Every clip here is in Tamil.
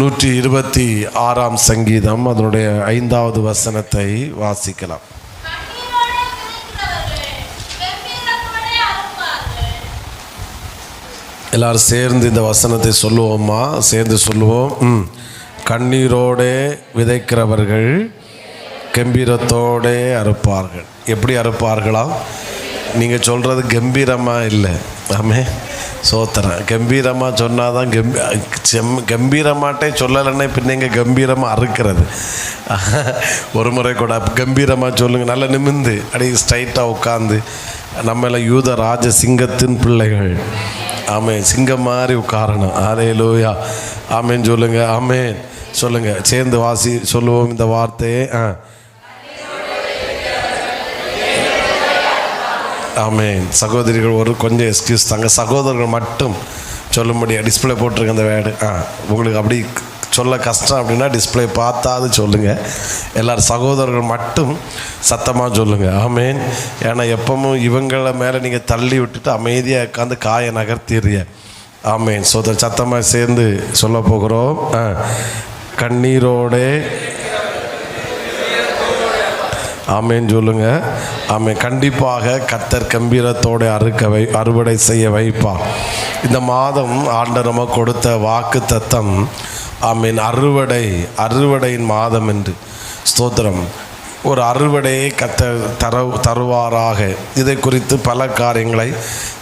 126 சங்கீதம் அதனுடைய 5வது வசனத்தை வாசிக்கலாம். எல்லாரும் சேர்ந்து இந்த வசனத்தை சொல்லுவோமா? சேர்ந்து சொல்லுவோம். கண்ணீரோடே விதைக்கிறவர்கள் கம்பீரத்தோடே அறுப்பார்கள். எப்படி அறுப்பார்களா? நீங்கள் சொல்கிறது கம்பீரமாக இல்லை. ஆமே சோத்திரம். கம்பீரமாக சொன்னால் தான் கம்பீரமாட்டே சொல்லலைன்னா பின்ன எங்கள் கம்பீரமாக அறுக்கிறது. ஒரு முறை கூட கம்பீரமாக சொல்லுங்கள், நல்லா நிமிர்ந்து அப்படியே ஸ்ட்ரைட்டாக உட்காந்து. நம்மள யூத ராஜ சிங்கத்தின் பிள்ளைகள். ஆமேன். சிங்கம் மாதிரி உட்காரணும். அல்லேலூயா. ஆமேன் சொல்லுங்கள். ஆமேன் சொல்லுங்கள். சேர்ந்து சொல்லுவோம் இந்த வார்த்தையே. ஆமேன். சகோதரிகள் கொஞ்சம் எக்ஸ்கியூஸ் தாங்க. சகோதரர்கள் மட்டும் சொல்லும்படி டிஸ்பிளே போட்டிருக்க அந்த வேர்டு. உங்களுக்கு அப்படி சொல்ல கஷ்டம் அப்படின்னா டிஸ்பிளே பார்த்தாது சொல்லுங்கள். எல்லோரும் சகோதரர்கள் மட்டும் சத்தமாக சொல்லுங்கள். ஆமேன். ஏன்னா எப்பவும் இவங்களை மேலே நீங்கள் தள்ளி விட்டுட்டு அமைதியாக உட்காந்து காயை நகர்த்திடுறிய. ஆமேன். சத்தமாக சேர்ந்து சொல்ல போகிறோம். கண்ணீரோடே ஆமேன் சொல்லுங்க. ஆமேன். கண்டிப்பாக கர்த்தர் கம்பீரத்தோடு அறுவடை செய்ய வைப்பார். இந்த மாதம் ஆண்டவர் நமக்கு கொடுத்த வாக்கு தத்தம். ஆமேன். அறுவடையின் மாதம் என்று. ஸ்தோத்திரம். ஒரு அறுவடையை கர்த்தர் தருவாராக. இதை குறித்து பல காரியங்களை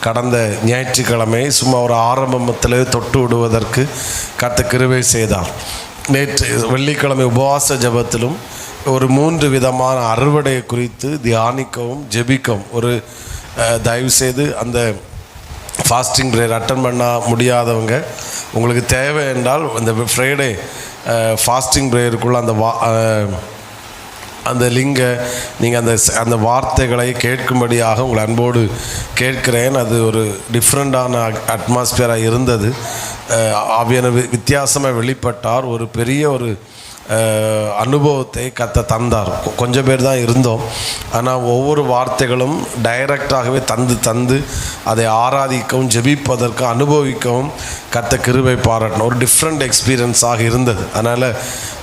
கடந்த ஞாயிற்றுக்கிழமை சும்மா ஒரு ஆரம்பத்திலே தொட்டு விடுவதற்கு கர்த்தர் கிருபை செய்தார். நேற்று வெள்ளிக்கிழமை உபவாச ஜெபத்திலும் ஒரு 3 விதமான அறுவடையை குறித்து தியானிக்கவும் ஜெபிக்கவும் ஒரு தயவுசெய்து அந்த ஃபாஸ்டிங் ப்ரேயர் அட்டன் பண்ண முடியாதவங்க உங்களுக்கு தேவை என்றால் அந்த ஃப்ரைடே ஃபாஸ்டிங் ப்ரேயருக்குள்ளே அந்த லிங்கை நீங்கள் அந்த வார்த்தைகளை கேட்கும்படியாக உங்களை அன்போடு கேட்கிறேன். அது ஒரு டிஃப்ரெண்ட்டான அட்மாஸ்பியராக இருந்தது. ஆவியான வித்தியாசமாக வெளிப்பட்டார். ஒரு பெரிய ஒரு அனுபவத்தை தந்தார். கொஞ்சம் பேர் தான் இருந்தோம். ஆனால் ஒவ்வொரு வார்த்தைகளும் டைரக்டாகவே தந்து அதை ஆராதிக்கவும் ஜெபிப்பதற்கு அனுபவிக்கவும் கிருபை பாராட்டணும். ஒரு டிஃப்ரெண்ட் எக்ஸ்பீரியன்ஸாக இருந்தது. அதனால்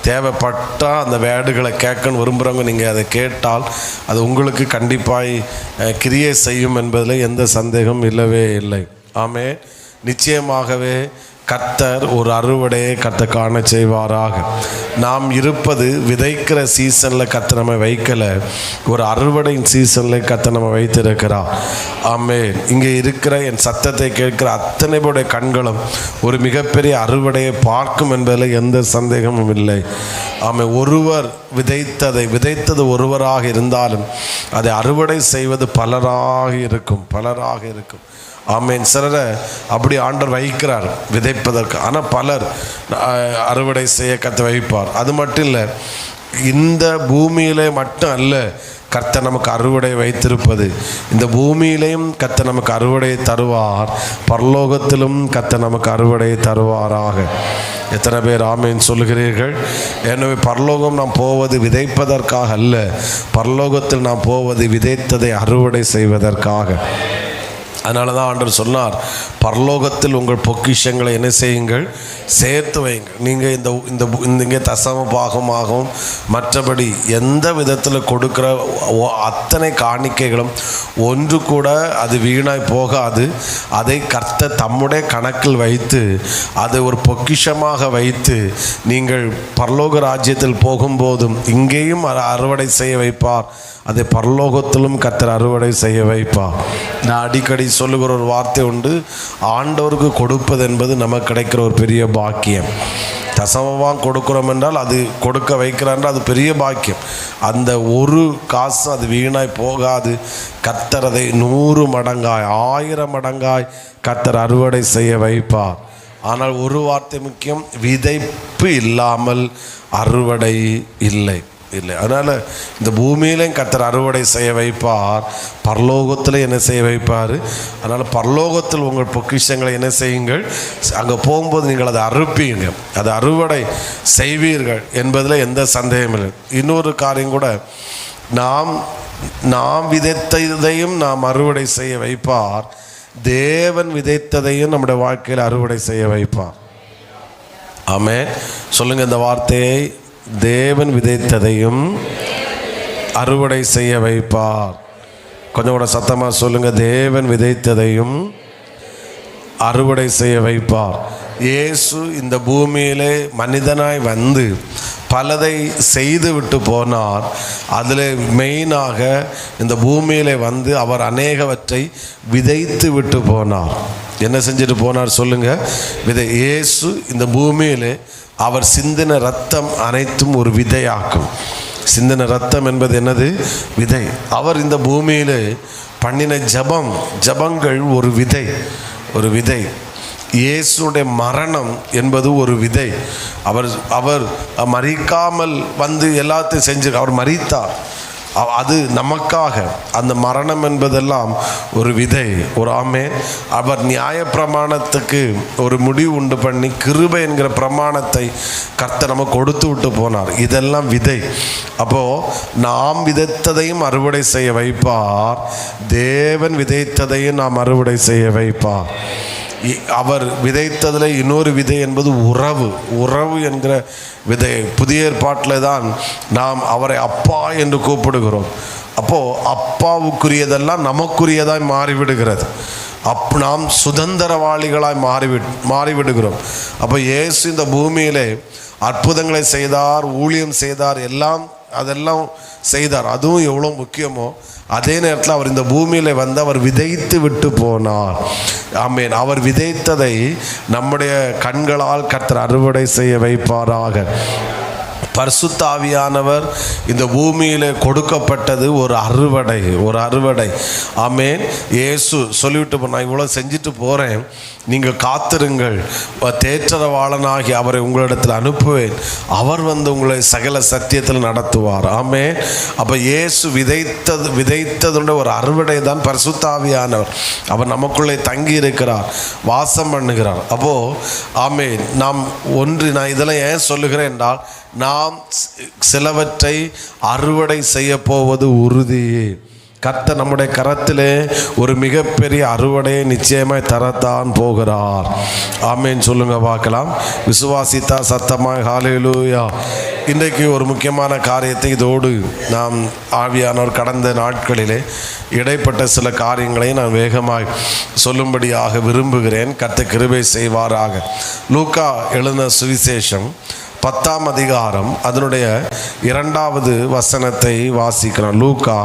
தேவைப்பட்டால் அந்த வேர்டுகளை கேட்கணும்னு விரும்புகிறவங்க நீங்கள் அதை கேட்டால் அது உங்களுக்கு கண்டிப்பாக கிரியை செய்யும் என்பதில் எந்த சந்தேகமும் இல்லவே இல்லை. ஆமே. நிச்சயமாகவே கர்த்தர் ஒரு அறுவடையை காண செய்வாராக. நாம் இருப்பது விதைக்கிற சீசனில் கர்த்தர் நம்ம வைக்கலை, ஒரு அறுவடையின் சீசனில் கர்த்தர் நம்ம வைத்திருக்கிறார். ஆமென். இங்கே இருக்கிற என் சத்தத்தை கேட்கிற அத்தனை பேருடைய கண்களும் ஒரு மிகப்பெரிய அறுவடையை பார்க்கும் என்பதில் எந்த சந்தேகமும் இல்லை. ஆமென். ஒருவர் விதைத்தது ஒருவராக இருந்தாலும் அதை அறுவடை செய்வது பலராக இருக்கும். ஆமேன். சிலரை அப்படி ஆண்டவர் வைக்கிறார் விதைப்பதற்கு. ஆனால் பலர் அறுவடை செய்ய கர்த்தர் வைப்பார். அது மட்டும் இல்லை, இந்த பூமியிலே மட்டும் அல்ல கர்த்தர் நமக்கு அறுவடை வைத்திருப்பது. இந்த பூமியிலையும் கர்த்தர் நமக்கு அறுவடை தருவார், பரலோகத்திலும் கர்த்தர் நமக்கு அறுவடை தருவாராக. எத்தனை பேர் ஆமேன் சொல்லுகிறீர்கள்? எனவே பரலோகம் நாம் போவது விதைப்பதற்காக அல்ல, பரலோகத்தில் நாம் போவது விதைத்ததை அறுவடை செய்வதற்காக. அதனால தான் ஆண்டவர் சொன்னார், பரலோகத்தில் உங்கள் பொக்கிஷங்களை என்ன செய்யுங்கள்? சேர்த்து வையுங்கள். நீங்கள் இந்த தசம பாகமாகவும் மற்றபடி எந்த விதத்தில் கொடுக்குற அத்தனை காணிக்கைகளும் ஒன்று கூட அது வீணாய் போகாது. அதை கர்த்தர் தம்முடைய கணக்கில் வைத்து அதை ஒரு பொக்கிஷமாக வைத்து நீங்கள் பரலோக ராஜ்யத்தில் போகும்போதும் இங்கேயும் அறுவடை செய்ய வைப்பார், அதை பரலோகத்திலும் கர்த்தர் அறுவடை செய்ய வைப்பார். நான் அடிக்கடி சொல்லுகிற ஒரு வார்த்தை உண்டு, ஆண்டவருக்கு கொடுப்பது என்பது நமக்கு கிடைக்கிற ஒரு பெரிய பாக்கியம். தசமமாக கொடுக்குறோம் என்றால் அது கொடுக்க வைக்கிறான், அது பெரிய பாக்கியம். அந்த ஒரு காசு அது வீணாய் போகாது. கர்த்தர் அதை 100 மடங்காய் 1000 மடங்காய் கர்த்தர் அறுவடை செய்ய வைப்பார். ஆனால் ஒரு வார்த்தை முக்கியம், விதைப்பு இல்லாமல் அறுவடை இல்லை. அதனால் இந்த பூமியிலையும் கர்த்தர் அறுவடை செய்ய வைப்பார், பரலோகத்தில் என்ன செய்ய வைப்பார். அதனால் பரலோகத்தில் உங்கள் பொக்கிஷங்களை என்ன செய்யுங்கள்? அங்கே போகும்போது நீங்கள் அதை அறுப்பீங்க, அதை அறுவடை செய்வீர்கள் என்பதில் எந்த சந்தேகமும் இல்லை. இன்னொரு காரியம் கூட, நாம் விதைத்ததையும் நாம் அறுவடை செய்ய வைப்பார், தேவன் விதைத்ததையும் நம்முடைய வாழ்க்கையில் அறுவடை செய்ய வைப்பார். ஆமென். சொல்லுங்க இந்த வார்த்தையை, தேவன் விதைத்ததையும் அறுவடை செய்ய வைப்பார். கொஞ்சம் கூட சத்தமாக சொல்லுங்க, தேவன் விதைத்ததையும் அறுவடை செய்ய வைப்பார். இயேசு இந்த பூமியிலே மனிதனாய் வந்து பலதை செய்து விட்டு போனார். அதில் மெயினாக இந்த பூமியிலே வந்து அவர் அநேகவற்றை விதைத்து விட்டு போனார். என்ன செஞ்சுட்டு போனார் சொல்லுங்க? விதை. இயேசு இந்த பூமியிலே அவர் சிந்தின ரத்தம் அனைத்தும் ஒரு விதையாக்கும். சிந்தின ரத்தம் என்பது என்னது? விதை. அவர் இந்த பூமியிலே பண்ணின ஜபங்கள் ஒரு விதை, ஒரு விதை. இயேசுடைய மரணம் என்பது ஒரு விதை. அவர் மரிக்காமல் வந்து எல்லாத்தையும் செஞ்சு அவர் மரித்தார். அது நமக்காக. அந்த மரணம் என்பதெல்லாம் ஒரு விதை, ஒரு ஆமென். அவர் நியாயப்பிரமாணத்துக்கு ஒரு முடிவு உண்டு பண்ணி கிருபை என்கிற பிரமாணத்தை கர்த்தர் நமக்கு கொடுத்து விட்டு போனார். இதெல்லாம் விதை. அப்போது நாம் விதைத்ததையும் அறுவடை செய்ய வைப்பார், தேவன் விதைத்ததையும் நாம் அறுவடை செய்ய வைப்பார். அவர் விதைத்ததில் இன்னொரு விதை என்பது உறவு என்கிற விதை. புதிய ஏற்பாட்டில் தான் நாம் அவரை அப்பா என்று கூப்பிடுகிறோம். அப்போது அப்பாவுக்குரியதெல்லாம் நமக்குரியதாய் மாறிவிடுகிறது. நாம் சுதந்திரவாளிகளாய் மாறிவிடுகிறோம். அப்போ இயேசு இந்த பூமியிலே அற்புதங்களை செய்தார், ஊழியம் செய்தார், அதெல்லாம் செய்தார். அதுவும் எவ்வளோ முக்கியமோ அதே நேரத்தில் அவர் இந்த பூமியில் வந்து அவர் விதைத்து விட்டு போனார். ஆமென். அவர் விதைத்ததை நம்முடைய கண்களால் கர்த்தர் அறுவடை செய்ய வைப்பாராக. பரிசுத்த ஆவியானவர் இந்த பூமியில் கொடுக்கப்பட்டது ஒரு அறுவடை. ஆமென். இயேசு சொல்லிவிட்டு நான் இவ்வளோ செஞ்சுட்டு போகிறேன், நீங்கள் காத்திருங்கள், தேற்றரவாளனாகி அவரை உங்களிடத்தில் அனுப்புவேன், அவர் வந்து உங்களை சகல சத்தியத்தில் நடத்துவார். ஆமென். அப்போ இயேசு விதைத்ததுடைய ஒரு அறுவடை தான் பரிசுத்த ஆவியானவர். அவர் நமக்குள்ளே தங்கி இருக்கிறார், வாசம் பண்ணுகிறார். அப்போது ஆமென். நான் இதெல்லாம் ஏன் சொல்லுகிறேன் என்றால், நாம் சிலவற்றை அறுவடை செய்ய போவது உறுதி. கர்த்தர் நம்முடைய கரத்திலே ஒரு மிகப்பெரிய அறுவடையை நிச்சயமாய் தரத்தான் போகிறார். ஆமென். சொல்லுங்க பார்க்கலாம். விசுவாசித்தா சத்தமாய் ஹல்லேலூயா. இன்றைக்கு ஒரு முக்கியமான காரியத்தை இதோடு நாம் ஆவியானவர் கடந்த நாட்களிலே இடைப்பட்ட சில காரியங்களை நான் வேகமாய் சொல்லும்படியாக விரும்புகிறேன். கர்த்தர் கிருபை செய்வாராக. லூக்கா எழுதின சுவிசேஷம் 10ஆம் அதிகாரம் அதனுடைய 2வது வசனத்தை வாசிக்கிறோம். லூக்கா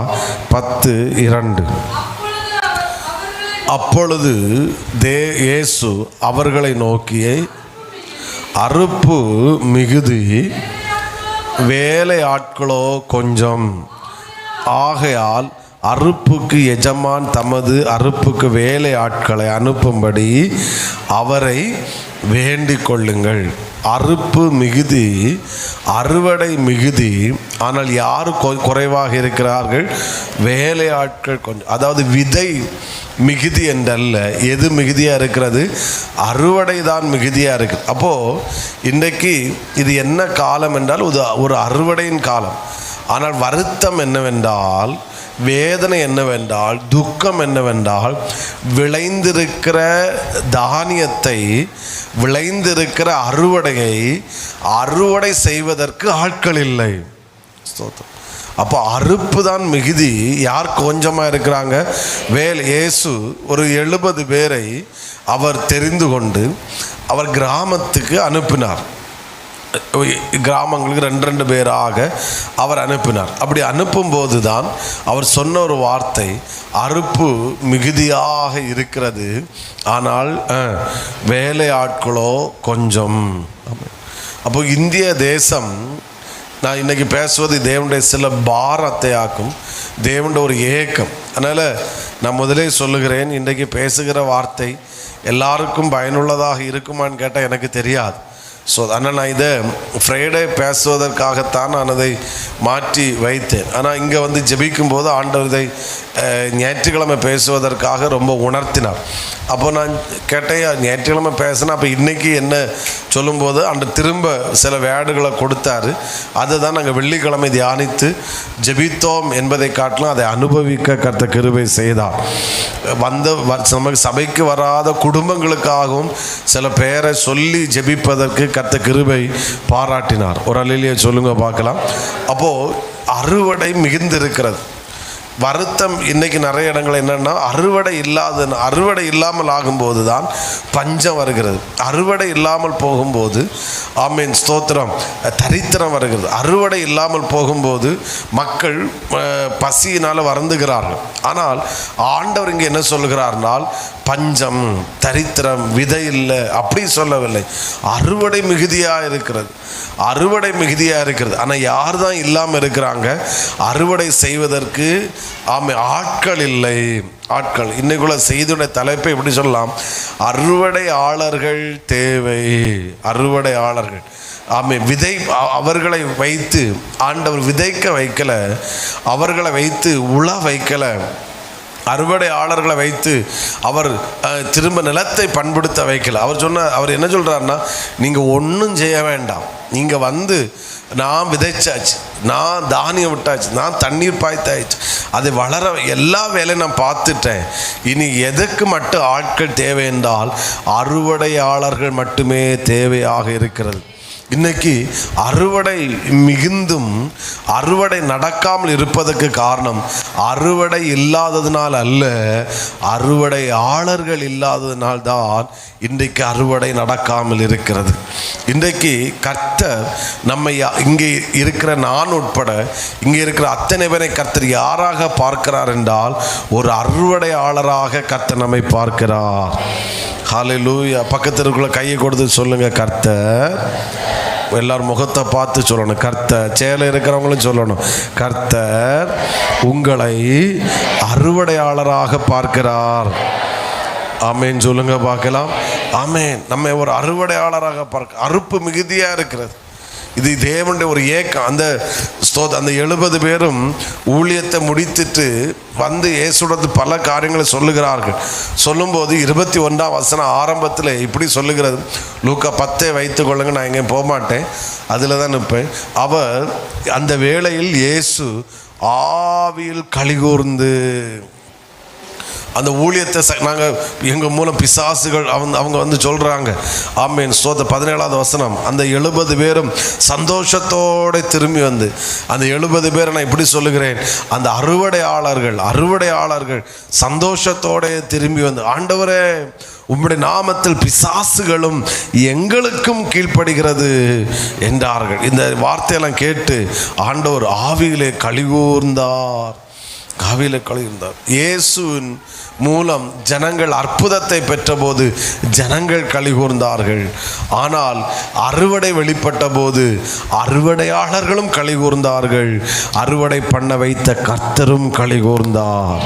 10:2. அப்பொழுது இயேசு அவர்களை நோக்கி, அறுப்பு மிகுதி, வேலை ஆட்களோ கொஞ்சம். ஆகையால் அறுப்புக்கு எஜமான் தமது அறுப்புக்கு வேலை ஆட்களை அனுப்பும்படி அவரை வேண்டிக் கொள்ளுங்கள். அறுப்பு மிகுதி, அறுவடை மிகுதி, ஆனால் யார் குறைவாக இருக்கிறார்கள்? வேலை ஆட்கள் கொஞ்சம். அதாவது விதை மிகுதி என்றல்ல. எது மிகுதியாக இருக்கிறது? அறுவடை தான் மிகுதியாக இருக்குது. அப்போது இன்றைக்கு இது என்ன காலம் என்றால் ஒரு அறுவடையின் காலம். ஆனால் வருத்தம் என்னவென்றால், வேதனை என்னவென்றால், துக்கம் என்னவென்றால், விளைந்திருக்கிற தானியத்தை, விளைந்திருக்கிற அறுவடை செய்வதற்கு ஆட்கள் இல்லை. அப்போ அறுப்பு தான் மிகுதி, யார் கொஞ்சமாக இருக்கிறாங்க? இயேசு ஒரு 70 பேரை அவர் தெரிந்து கொண்டு அவர் கிராமத்துக்கு அனுப்பினார். கிராமங்களுக்கு 2 பேராக அவர் அனுப்பினார். அப்படி அனுப்பும்போது தான் அவர் சொன்ன ஒரு வார்த்தை, அறுப்பு மிகுதியாக இருக்கிறது, ஆனால் வேலை ஆட்களோ கொஞ்சம். அப்போ இந்திய தேசம், நான் இன்றைக்கி பேசுவது தேவனுடைய சில பாரத்தை ஆக்கும், தேவனுடைய ஒரு ஏக்கம். அதனால் நான் முதலே சொல்லுகிறேன், இன்றைக்கு பேசுகிற வார்த்தை எல்லாருக்கும் பயனுள்ளதாக இருக்குமான்னு கேட்டால் எனக்கு தெரியாது. ஸோ ஆனால் நான் இதை ஃப்ரைடே பேசுவதற்காகத்தான் நான் அதை மாற்றி வைத்தேன். ஆனால் இங்கே வந்து ஜெபிக்கும்போது ஆண்டவர் இதை ஞாயிற்றுக்கிழமை பேசுவதற்காக ரொம்ப உணர்த்தினார். அப்போ நான் கேட்டேன், ஞாயிற்றுக்கிழமை பேசினா அப்போ இன்றைக்கி என்ன சொல்லும்போது அன்று திரும்ப சில வேர்டுகளை கொடுத்தாரு. அதை தான் நாங்கள் வெள்ளிக்கிழமை தியானித்து ஜெபித்தோம் என்பதை காட்டிலும் அதை அனுபவிக்க கர்த்தர் கிருபை செய்தார். நமக்கு சபைக்கு வராத குடும்பங்களுக்காகவும் சில பேரை சொல்லி ஜெபிப்பதற்கு கர்த்தர் கிருபை பாராட்டினார். ஒரு அல்லேலூயா சொல்லுங்க பார்க்கலாம். அப்போது அறுவடை மிகுந்திருக்கிறது. வருத்தம் இன்னைக்கு நிறைய இடங்கள் என்னன்னா, அறுவடை இல்லாமல் ஆகும்போது தான் பஞ்சம் வருகிறது. அறுவடை இல்லாமல் போகும்போது ஆமீன் ஸ்தோத்திரம் தரித்திரம் வருகிறது. அறுவடை இல்லாமல் போகும்போது மக்கள் பசியினால் வருந்துகிறார்கள். ஆனால் ஆண்டவர் இங்கே என்ன சொல்கிறார்னால், பஞ்சம் தரித்திரம் விதை இல்லை அப்படி சொல்லவில்லை. அறுவடை மிகுதியாக இருக்கிறது. ஆனால் யார் தான் இல்லாமல் இருக்கிறாங்க? அறுவடை செய்வதற்கு ஆட்கள் இல்லை. இன்னைக்குள்ள செய்தியுடைய தலைப்பை எப்படி சொல்லலாம்? அறுவடையாளர்கள் தேவை. அறுவடையாளர்கள் அவர்களை வைத்து ஆண்டவர் விதைக்க வைக்கல, அவர்களை வைத்து உழ வைக்கல. அறுவடையாளர்களை வைத்து அவர் திரும்ப நிலத்தை பண்படுத்த வைக்கல. அவர் என்ன சொல்றாருன்னா, நீங்கள் ஒன்றும் செய்ய வேண்டாம். நீங்கள் வந்து நான் விதைச்சாச்சு, நான் தானியம் விட்டாச்சு, நான் தண்ணீர் பாய்த்தாச்சு, அதை வளர எல்லா வேலையும் நான் பார்த்துட்டேன். இனி எதுக்கு மட்டும் ஆட்கள் தேவை என்றால் அறுவடையாளர்கள் மட்டுமே தேவையாக இருக்கிறது. இன்னைக்கு அறுவடை மிகுந்தும் அறுவடை நடக்காமல் இருப்பதற்கு காரணம் அறுவடை இல்லாததினால் அல்ல, அறுவடையாளர்கள் இல்லாததினால் தான் இன்றைக்கு அறுவடை நடக்காமல் இருக்கிறது. இன்றைக்கு கர்த்தர் நம்மை இங்கே இருக்கிற நான் உட்பட இங்கே இருக்கிற அத்தனை பேரை கர்த்தர் யாராக பார்க்கிறார் என்றால், ஒரு அறுவடையாளராக கர்த்தர் நம்மை பார்க்கிறார். ஹல்லேலூயா. பக்கத்திற்குள்ள கையை கொடுத்து சொல்லுங்க, கர்த்தர். எல்லாரும் முகத்தை பார்த்து சொல்லணும், கர்த்தர். சேலை இருக்கிறவங்களும் சொல்லணும், கர்த்தர் உங்களை அறுவடையாளராக பார்க்கிறார். ஆமேன் சொல்லுங்க பார்க்கலாம். ஆமேன். நம்ம ஒரு அறுவடையாளராக பார்க்க, அறுப்பு மிகுதியாக இருக்கிறது. இது தேவனுடைய ஒரு ஏக்கம். அந்த 70 பேரும் ஊழியத்தை முடித்துட்டு வந்து இயேசுவோட பல காரியங்களை சொல்லுகிறார்கள். சொல்லும்போது 21ஆம் வசனம் ஆரம்பத்தில் இப்படி சொல்லுகிறது. லூக்கா 10 வைத்து கொள்ளுங்க, நான் எங்கேயும் போக மாட்டேன், அதில் தான் நிற்பேன். அவர் அந்த வேளையில் இயேசு ஆவியில் கலிகூர்ந்து அந்த ஊழியத்தை நாங்கள் எங்கள் மூலம் பிசாசுகள் அவங்க வந்து சொல்கிறாங்க. ஆமேன். 17ஆவது வசனம். அந்த 70 பேரும் சந்தோஷத்தோடு திரும்பி வந்து, அந்த 70 பேரை நான் இப்படி சொல்லுகிறேன், அந்த அறுவடையாளர்கள் சந்தோஷத்தோடு திரும்பி வந்து, ஆண்டவரே உம்முடைய நாமத்தில் பிசாசுகளும் எங்களுக்கும் கீழ்ப்படுகிறது என்றார்கள். இந்த வார்த்தையெல்லாம் கேட்டு ஆண்டவர் ஆவியிலே கலிகூர்ந்தார். இயேசுவின் மூலம் ஜனங்கள் அற்புதத்தை பெற்றபோது ஜனங்கள் கலிகூர்ந்தார்கள். ஆனால் அறுவடை வெளிப்பட்ட போது அறுவடையாளர்களும் கலிகூர்ந்தார்கள். அறுவடை பண்ண வைத்த கர்த்தரும் கலிகூர்ந்தார்.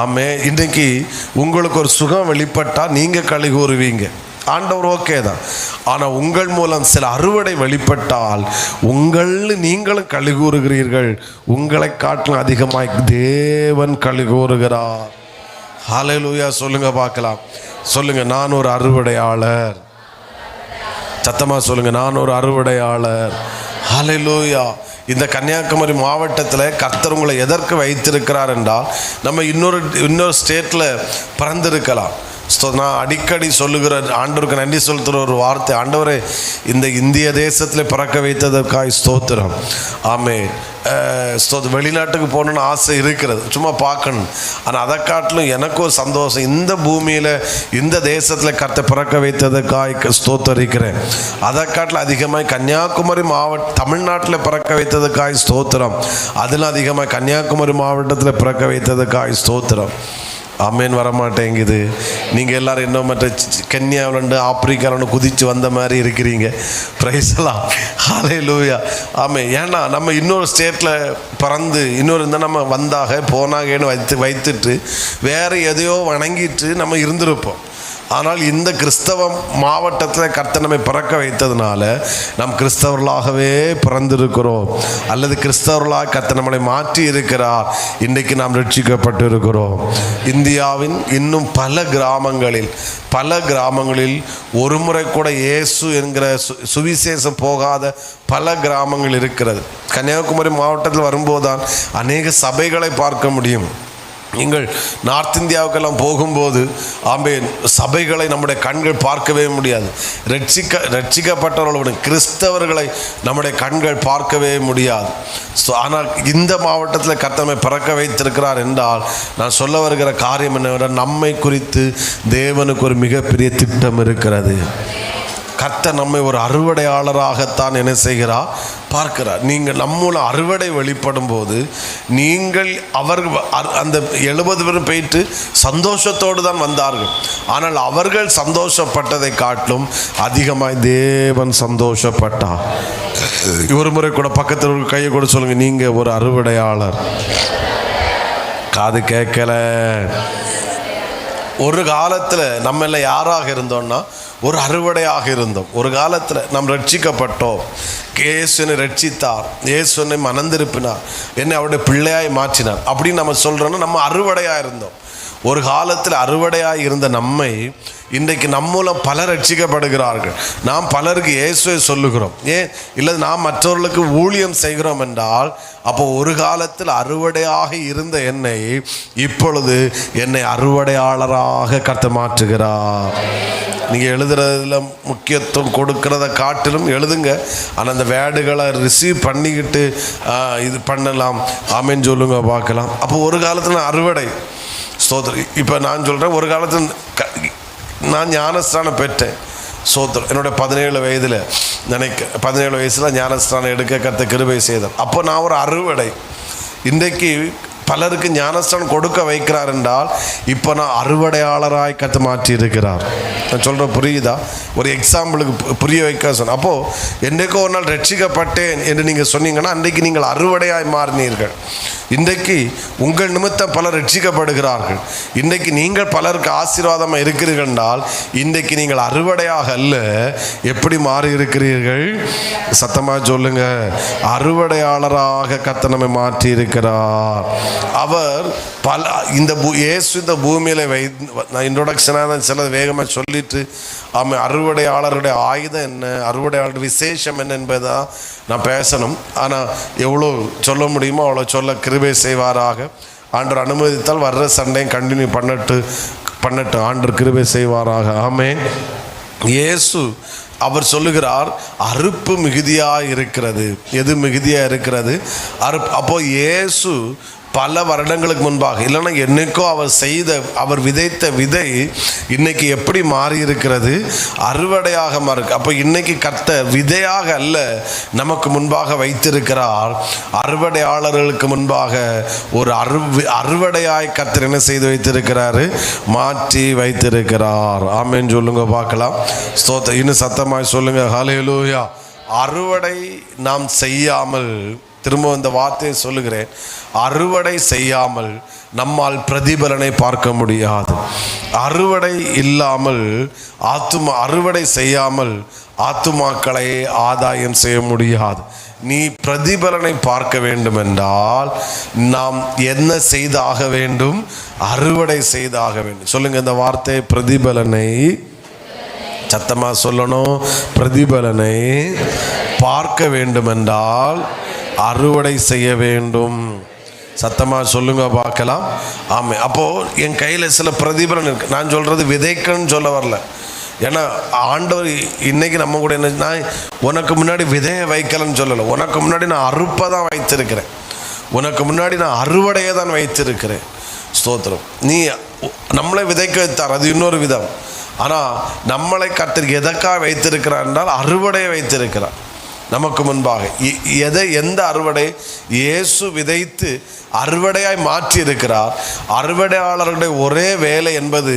ஆமே. இன்றைக்கு உங்களுக்கு ஒரு சுகம் வெளிப்பட்டால் நீங்கள் கலிகூறுவீங்க, ஆண்டவர் ஓகே தான். ஆனால் உங்கள் மூலம் சில அறுவடை வெளிப்பட்டால் நீங்களும் கலிகூறுகிறீர்கள். உங்களை காட்டிலும் அதிகமாய் தேவன் கலிகூறுகிறார். ஹல்லேலூயா சொல்லுங்க பார்க்கலாம். சொல்லுங்க, நான் ஒரு அறுவடையாளர். சத்தமா சொல்லுங்க, நான் ஒரு அறுவடையாளர். ஹல்லேலூயா. இந்த கன்னியாகுமரி மாவட்டத்தில் கர்த்தர் உங்களை எதற்கு வைத்திருக்கிறார் என்றால், நம்ம இன்னொரு ஸ்டேட்டில் பிறந்திருக்கலாம். நான் அடிக்கடி சொல்லுகிற, ஆண்டவருக்கு நன்றி செலுத்துகிற ஒரு வார்த்தை, ஆண்டவரே இந்த இந்திய தேசத்தில் பிறக்க வைத்ததற்காய் ஸ்தோத்திரம். ஆமே. வெளிநாட்டுக்கு போகணுன்னு ஆசை இருக்கிறது, சும்மா பார்க்கணும். ஆனால் அதை காட்டிலும் எனக்கு ஒரு சந்தோஷம், இந்த பூமியில் இந்த தேசத்தில் கர்த்தர் பிறக்க வைத்ததற்காய் ஸ்தோத்தரிக்கிறேன். அதை காட்டில் அதிகமாக கன்னியாகுமரி மாவட்டம் தமிழ்நாட்டில் பிறக்க வைத்ததுக்காய் ஸ்தோத்திரம். அதில் அதிகமாக கன்னியாகுமரி மாவட்டத்தில் பிறக்க வைத்ததுக்காய் ஸ்தோத்திரம். ஆமேன். வரமாட்டேங்குது. நீங்கள் எல்லோரும் இன்னும் மற்ற கன்னியாவிலண்டு ஆப்பிரிக்காவிலண்டு குதித்து வந்த மாதிரி இருக்கிறீங்க. பிரைஸ்லாம். ஹல்லேலூயா. ஆமே. ஏன்னா நம்ம இன்னொரு ஸ்டேட்டில் பிறந்து இன்னொரு இருந்தால் நம்ம வந்தாக போனாங்கன்னு வைத்துட்டு வேறு எதையோ வணங்கிட்டு நம்ம இருந்திருப்போம். ஆனால் இந்த கிறிஸ்தவ மாவட்டத்தில் கர்த்தர் நம்மை பிறக்க வைத்ததுனால நாம் கிறிஸ்தவர்களாகவே பிறந்திருக்கிறோம், அல்லது கிறிஸ்தவர்களாக கர்த்தர் நம்மளை மாற்றி இருக்கிறார். இன்றைக்கு நாம் ரட்சிக்கப்பட்டு இருக்கிறோம். இந்தியாவின் இன்னும் பல கிராமங்களில் ஒரு முறை கூட இயேசு என்கிற சுவிசேஷம் போகாத பல கிராமங்கள் இருக்கிறது. கன்னியாகுமரி மாவட்டத்தில் வரும்போதுதான் அநேக சபைகளை பார்க்க முடியும். நீங்கள் நார்த் இந்தியாவுக்கெல்லாம் போகும்போது ஆம்பேன் சபைகளை நம்முடைய கண்கள் பார்க்கவே முடியாது. ரட்சிக்கப்பட்டவர்களுடைய கிறிஸ்தவர்களை நம்முடைய கண்கள் பார்க்கவே முடியாது. ஆனால் இந்த மாவட்டத்தில் கர்த்தரை பிறக்க வைத்திருக்கிறார் என்றால் நான் சொல்ல வருகிற காரியம் என்னவென்றால், நம்மை குறித்து தேவனுக்கு ஒரு மிகப்பெரிய திட்டம் இருக்கிறது. கர்த்தர் நம்மை ஒரு அறுவடையாளராகத்தான் என்ன செய்கிறார், பார்க்கிறார். நீங்கள் நம்மள அறுவடை வெளிப்படும் போது நீங்கள் அந்த 70 பேரும் போயிட்டு சந்தோஷத்தோடு தான் வந்தார்கள். ஆனால் அவர்கள் சந்தோஷப்பட்டதை காட்டிலும் அதிகமாய் தேவன் சந்தோஷப்பட்டார். ஒரு முறை கூட பக்கத்தில் ஒரு கையை கூட சொல்லுங்க, நீங்க ஒரு அறுவடையாளர். காது கேட்கல. ஒரு காலத்தில் நம்ம எல்லாம் யாராக இருந்தோம்னா ஒரு அறுவடையாக இருந்தோம். ஒரு காலத்தில் நாம் ரட்சிக்கப்பட்டோம். இயேசுனை ரட்சித்தார், இயேசுனை மனந்திருப்பினார், என்னை அவருடைய பிள்ளையாய் மாற்றினார் அப்படின்னு நம்ம சொல்கிறோன்னா நம்ம அறுவடையாக இருந்தோம். ஒரு காலத்தில் அறுவடையாக இருந்த நம்மை இன்றைக்கு நம்ம மூலம் பலர் ரட்சிக்கப்படுகிறார்கள். நாம் பலருக்கு இயேசுவை சொல்லுகிறோம். ஏன் இல்லை, நாம் மற்றவர்களுக்கு ஊழியம் செய்கிறோம் என்றால் அப்போ ஒரு காலத்தில் அறுவடையாக இருந்த என்னை இப்பொழுது என்னை அறுவடையாளராக கர்த்தர் மாற்றுகிறார். நீங்கள் எழுதுறதுல முக்கியத்துவம் கொடுக்கிறத காட்டிலும் எழுதுங்க. ஆனால் அந்த வேர்டுகளை ரிசீவ் பண்ணிக்கிட்டு இது பண்ணலாம். ஆமேன்னு சொல்லுங்க பார்க்கலாம். அப்போ ஒரு காலத்தில் அறுவடை ஸ்தோத்திரம். இப்போ நான் சொல்கிறேன், ஒரு காலத்தில் நான் ஞானஸ்தானம் பெற்றேன். ஸ்தோத்திரம். என்னோட 17 வயதில் 17 வயசில் ஞானஸ்தானம் எடுக்க கர்த்தர் கிருபை செய்தார். அப்போ நான் ஒரு அறுவடை. இன்றைக்கு பலருக்கு ஞானஸ்தானம் கொடுக்க வைக்கிறார் என்றால் இப்போ நான் அறுவடையாளராய் கர்த்தர் மாற்றி இருக்கிறார். நான் சொல்கிறேன், புரியுதா? ஒரு எக்ஸாம்பிளுக்கு புரிய வைக்க சொன்னேன். அப்போது என்றைக்கோ ஒரு நாள் ரட்சிக்கப்பட்டேன் என்று நீங்கள் சொன்னீங்கன்னா அன்றைக்கு நீங்கள் அறுவடையாய் மாறினீர்கள். இன்றைக்கு உங்கள் நிமித்தம் பலர் ரட்சிக்கப்படுகிறார்கள். இன்றைக்கு நீங்கள் பலருக்கு ஆசீர்வாதமாக இருக்கிறீர்கள் என்றால் இன்றைக்கு நீங்கள் அறுவடையாக அல்ல, எப்படி மாறி இருக்கிறீர்கள்? சத்தமாக சொல்லுங்க, அறுவடையாளராக கர்த்தர் நம்மை மாற்றி இருக்கிறார். அவர் இயேசு இந்த பூமியில் நான் இன்ட்ரோடக்ஷனாக சில வேகமாக சொல்லிட்டு அறுவடையாளருடைய ஆயுதம் என்ன, அறுவடையாளர் விசேஷம் என்ன என்பதான் நான் பேசணும். ஆனால் எவ்வளோ சொல்ல முடியுமோ அவ்வளோ சொல்ல கிருபை செய்வாராக. ஆண்டவர் அனுமதித்தால் வர்ற சண்டையும் கண்டினியூ பண்ணட்டு ஆண்டவர் கிருபை செய்வாராக. ஆமென். இயேசு அவர் சொல்லுகிறார், அறுப்பு மிகுதியாக இருக்கிறது. எது மிகுதியாக இருக்கிறது? அப்போ இயேசு பல வருடங்களுக்கு முன்பாக இல்லைன்னா என்னைக்கோ அவர் விதைத்த விதை இன்னைக்கு எப்படி மாறி இருக்கிறது? அறுவடையாக மாறி. அப்போ இன்னைக்கு கர்த்தர் விதையாக அல்ல நமக்கு முன்பாக வைத்திருக்கிறார், அறுவடையாளர்களுக்கு முன்பாக ஒரு அறுவடையாய் கர்த்தர் என்ன செய்து வைத்திருக்கிறாரு? மாற்றி வைத்திருக்கிறார். ஆமென் சொல்லுங்க பார்க்கலாம். ஸ்தோத்திரம். இன்னும் சத்தமாய் சொல்லுங்க, ஹல்லேலூயா. அறுவடை நாம் செய்யாமல், திரும்ப இந்த வார்த்தையை சொல்லுகிறேன், அறுவடை செய்யாமல் நம்மால் பிரதிபலனை பார்க்க முடியாது. அறுவடை இல்லாமல் அறுவடை செய்யாமல் ஆத்துமாக்களை ஆதாயம் செய்ய முடியாது. நீ பிரதிபலனை பார்க்க வேண்டும் என்றால் நாம் என்ன செய்தாக வேண்டும்? அறுவடை செய்தாக வேண்டும். சொல்லுங்க இந்த வார்த்தை, பிரதிபலனை. சத்தமாக சொல்லணும், பிரதிபலனை பார்க்க வேண்டும் என்றால் அறுவடை செய்ய வேண்டும். சத்தமாக சொல்லுங்க பார்க்கலாம். ஆமாம். அப்போது என் கையில் சில பிரதிபலன் இருக்கு. நான் சொல்கிறது விதைக்கன்னு சொல்ல வரல. ஏன்னா ஆண்டவர் இன்னைக்கு நம்ம கூட என்ன, உனக்கு முன்னாடி விதையை வைக்கலன்னு சொல்லலை. உனக்கு முன்னாடி நான் அறுப்பை தான் வைத்திருக்கிறேன். உனக்கு முன்னாடி நான் அறுவடையை தான் வைத்திருக்கிறேன். ஸ்தோத்திரம். நீ நம்மளை விதைக்க வைத்தார், அது இன்னொரு விதம். ஆனால் நம்மளை கர்த்தர் எதற்காக வைத்திருக்கிறார் என்றால் அறுவடையை வைத்திருக்கிறார் நமக்கு முன்பாக. எந்த அறுவடை? இயேசு விதைத்து அறுவடையாய் மாற்றி இருக்கிறார். அறுவடையாளர்களுடைய ஒரே வேலை என்பது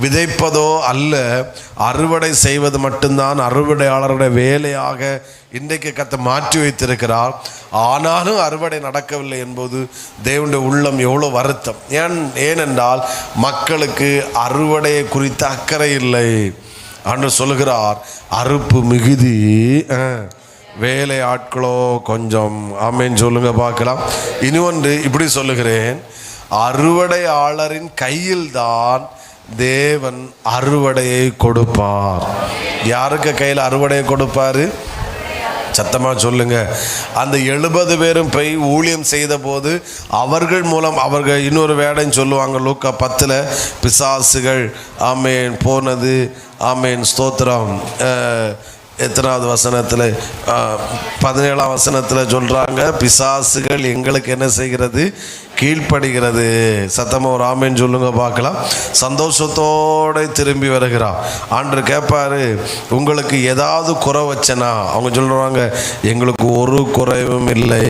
விதைப்பதோ அல்ல, அறுவடை செய்வது மட்டும்தான் அறுவடையாளருடைய வேலையாக இன்றைக்கு கர்த்தர் மாற்றி வைத்திருக்கிறார். ஆனாலும் அறுவடை நடக்கவில்லை என்பது தேவனுடைய உள்ளம் எவ்வளோ வருத்தம். ஏனென்றால் மக்களுக்கு அறுவடையை குறித்த அக்கறை இல்லை. ஆண்டவர் சொல்லுகிறார், அறுப்பு மிகுதி, வேலை ஆட்களோ கொஞ்சம். ஆமென் சொல்லுங்க பார்க்கலாம். இனி ஒன்று இப்படி சொல்லுகிறேன், அறுவடையாளரின் கையில் தான் தேவன் அறுவடையை கொடுப்பார். யாருக்கு கையில் அறுவடையை கொடுப்பாரு? சத்தமாக சொல்லுங்க. அந்த 70 பேரும் போய் ஊழியம் செய்த போது அவர்கள் மூலம் அவர்கள் இன்னொரு வேடைன்னு சொல்லுவாங்க. லூக்கா 10 பிசாசுகள் ஆமேன் போனது. ஆமேன் ஸ்தோத்திரம். எத்தனாவது வசனத்தில் 17ஆம் வசனத்தில் சொல்கிறாங்க, பிசாசுகள் எங்களுக்கு என்ன செய்கிறது? கீழ்ப்படுகிறது. சத்தமாக ஒரு ஆமேன்னு சொல்லுங்க பார்க்கலாம். சந்தோஷத்தோடு திரும்பி வருகிறான். ஆண்டவர் கேட்பாரு, உங்களுக்கு ஏதாவது குறை வச்சனா? அவங்க சொல்கிறாங்க, எங்களுக்கு ஒரு குறைவும் இல்லை.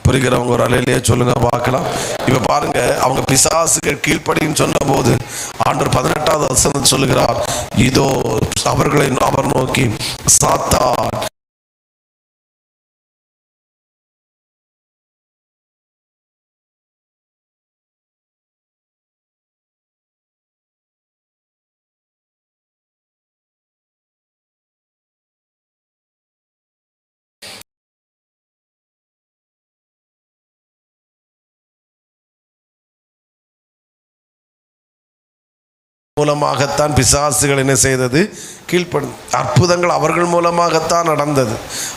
புரிகிறவங்க ஒரு அலையிலேயே சொல்லுங்க பார்க்கலாம். இப்போ பாருங்க, அவங்க பிசாசுகள் கீழ்ப்படின்னு சொன்ன போது ஆண்டவர் 18ஆவது வசனம் சொல்லுகிறார், இதோ அவர்களை அவர் நோக்கி சாத்தான் மூலமாகத்தான் பிசாசுகள் என்ன செய்தது? கீழ்ப்படும். அற்புதங்கள் அவர்கள் மூலமாகத்தான் நடந்தது.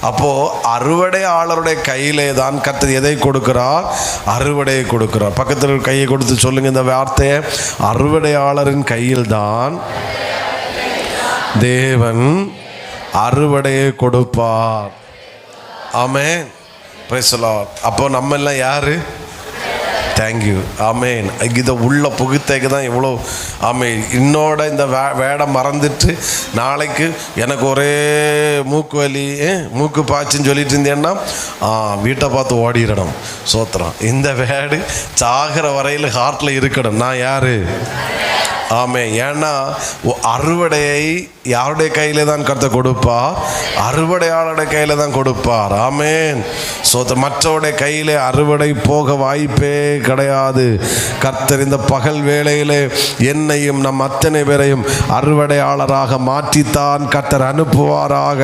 அப்போ அறுவடையாளருடைய கையிலே தான் கர்த்தர் எதை கொடுக்கிறார்? அறுவடையை கொடுக்கிறார். பக்கத்தில் கையை கொடுத்து சொல்லுங்க இந்த வார்த்தையை, அறுவடையாளரின் கையில் தான் தேவன் அறுவடையை கொடுப்பார். ஆமென். Praise the lord. அப்போ நம்ம எல்லாம் யாரு? தேங்க்யூ. ஆமேன். இதை உள்ள புகுத்தேக்கு தான் இவ்வளோ. ஆமேன். இன்னோட இந்த வேடை மறந்துட்டு நாளைக்கு எனக்கு ஒரே மூக்கு வலி மூக்கு பாய்ச்சின்னு சொல்லிட்டு இருந்தேன்னா வீட்டை பார்த்து ஓடிடணும். சோத்திரம். இந்த வேடு சாகிற வரையில் ஹார்ட்டில் இருக்கணும். நான் யார்? ஆமே. ஏன்னா அறுவடையை யாருடைய கையில தான் கர்த்தர் கொடுப்பார்? அறுவடையாளருடைய கையில தான் கொடுப்பார். ஆமேன். மற்றவருடைய கையிலே அறுவடை போக வாய்ப்பே கிடையாது. கர்த்தர் இந்த பகல் வேளையிலே என்னையும் நம் அத்தனை பேரையும் அறுவடையாளராக மாற்றித்தான் கர்த்தர் அனுப்புவாராக.